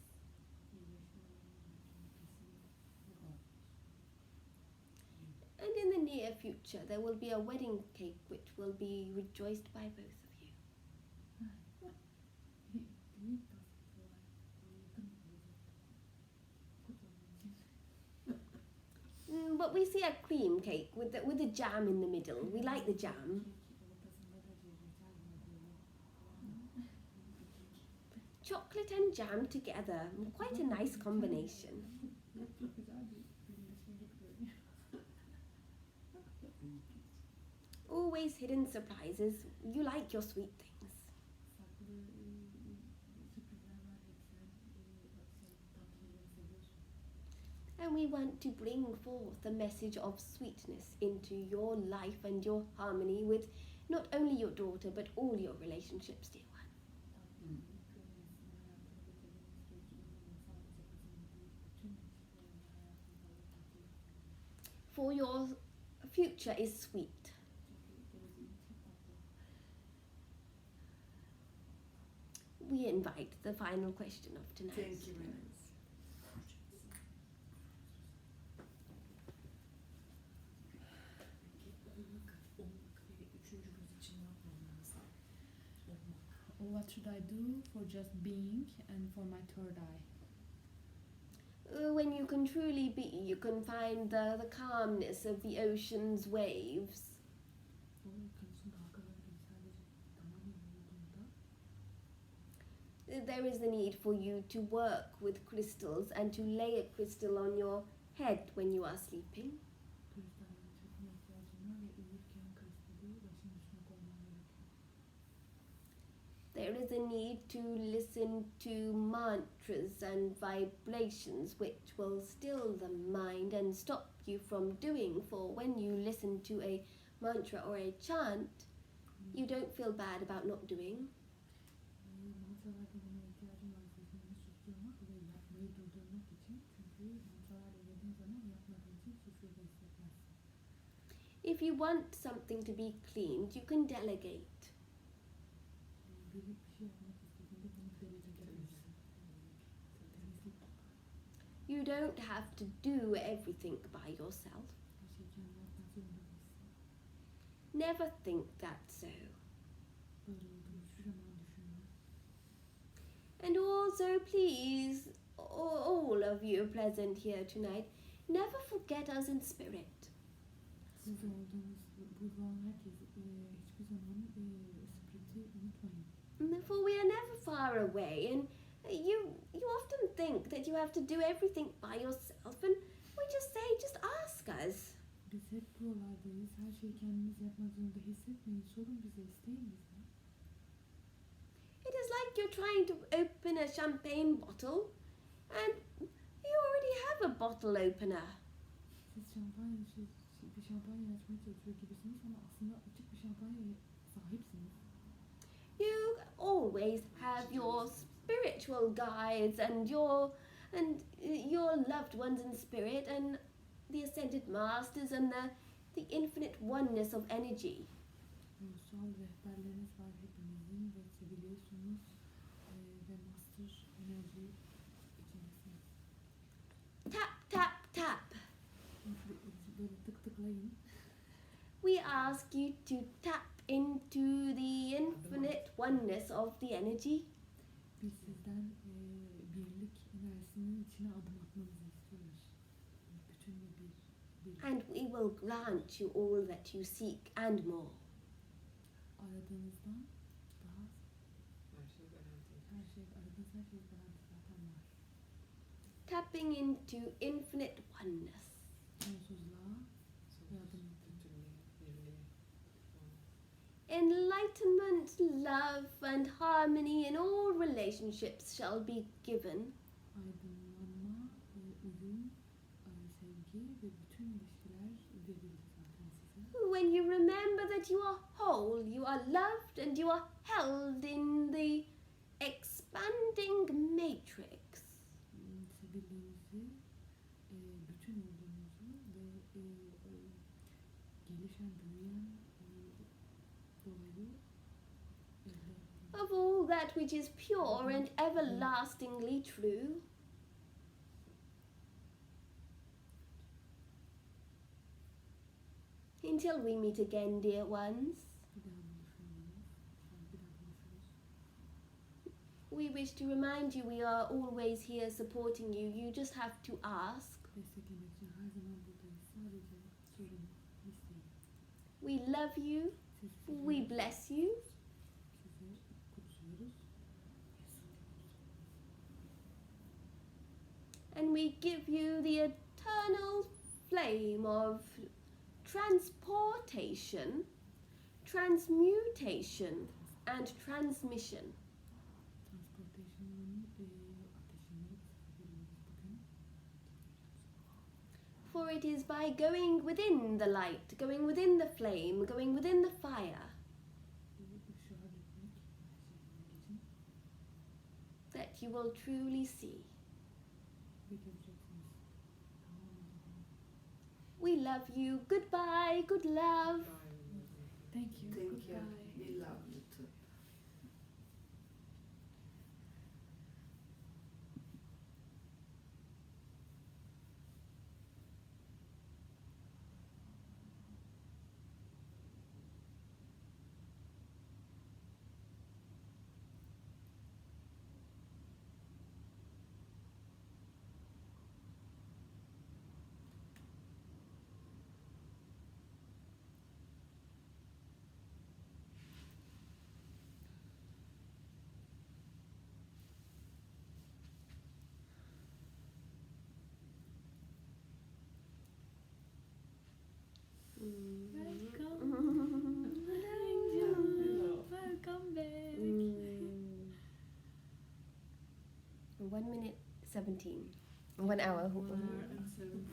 And in the near future there will be a wedding cake which will be rejoiced by both of you. But we see a cream cake with the jam in the middle. We like the jam. Chocolate and jam together, quite a nice combination. Always hidden surprises. You like your sweet things. And we want to bring forth a message of sweetness into your life and your harmony with not only your daughter but all your relationships, dear one. For your future is sweet. We invite the final question of tonight. Thank you very much. What should I do for just being and for my third eye? When you can truly be, you can find the calmness of the ocean's waves. There is the need for you to work with crystals and to lay a crystal on your head when you are sleeping. There is a need to listen to mantras and vibrations which will still the mind and stop you from doing, for when you listen to a mantra or a chant, you don't feel bad about not doing. If you want something to be cleaned, you can delegate. You don't have to do everything by yourself. Never think that so. And also, please, all of you present here tonight, never forget us in spirit. For we are never far away, and you often think that you have to do everything by yourself, and we just say, just ask us. Biz hep buralardayız. Her şeyi kendimiz yapmak zorunda hissetmeyin. Sorun bize, isteyin bizden. It is like you're trying to open a champagne bottle, and you already have a bottle opener. Siz bir şampanya açmaya çalışıyor gibisiniz ama aslında açık bir şampanyaya sahipsiniz. You always have your spiritual guides and your loved ones in spirit and the ascended masters and the infinite oneness of energy. Ruhsal rehberleriniz var hepimizin ve seviyorsunuz ve master enerji içindesiniz. Tap, tap, tap. Böyle tık tıklayın. We ask you to tap into the infinite oneness of the energy. Biz sizden birlik enerjisinin içine adım atmanızı istiyoruz. Bütün ve bir. And we will grant you all that you seek and more. Aradığınızdan daha Her şey garanti. aradığınız her şey garanti zaten var. Tapping into infinite oneness. Sonsuzluğa yardım edin. Bütünlüğe, birliğe. Enlightenment, love, and harmony in all relationships shall be given. Aydınlanma, uyum, sevgi ki ve bütün ilişkiler verildi zaten size. When you remember that you are whole, you are loved, and you are held in the expanding matrix. Sevildiğinizi, bütün olduğunuzu ve gelişen, büyüyen doğayı elde ettiğinizi. Of all that which is pure and everlastingly true. Until we meet again, dear ones, Bir daha buluşuyoruz. Bir daha buluşuruz. we wish to remind you we are always here supporting you. You just have to ask. Desteklemek için her zaman buradayız. Sadece sorun, isteyin. We love you. We bless you. Sizi kutsuyoruz. And we give you the eternal flame of transportation, transmutation, and transmission. Transportation'ın ateşini veriyoruz bugün. For it is by going within the light, going within the flame, going within the fire, Işığa gitmek, ateşe gitmek için that you will truly see. ve göreceksiniz. We love you. Goodbye. Good love. Thank you. Thank you. Goodbye. We love you too. Welcome. Welcome back. 1 minute 17. 1 hour. And 7.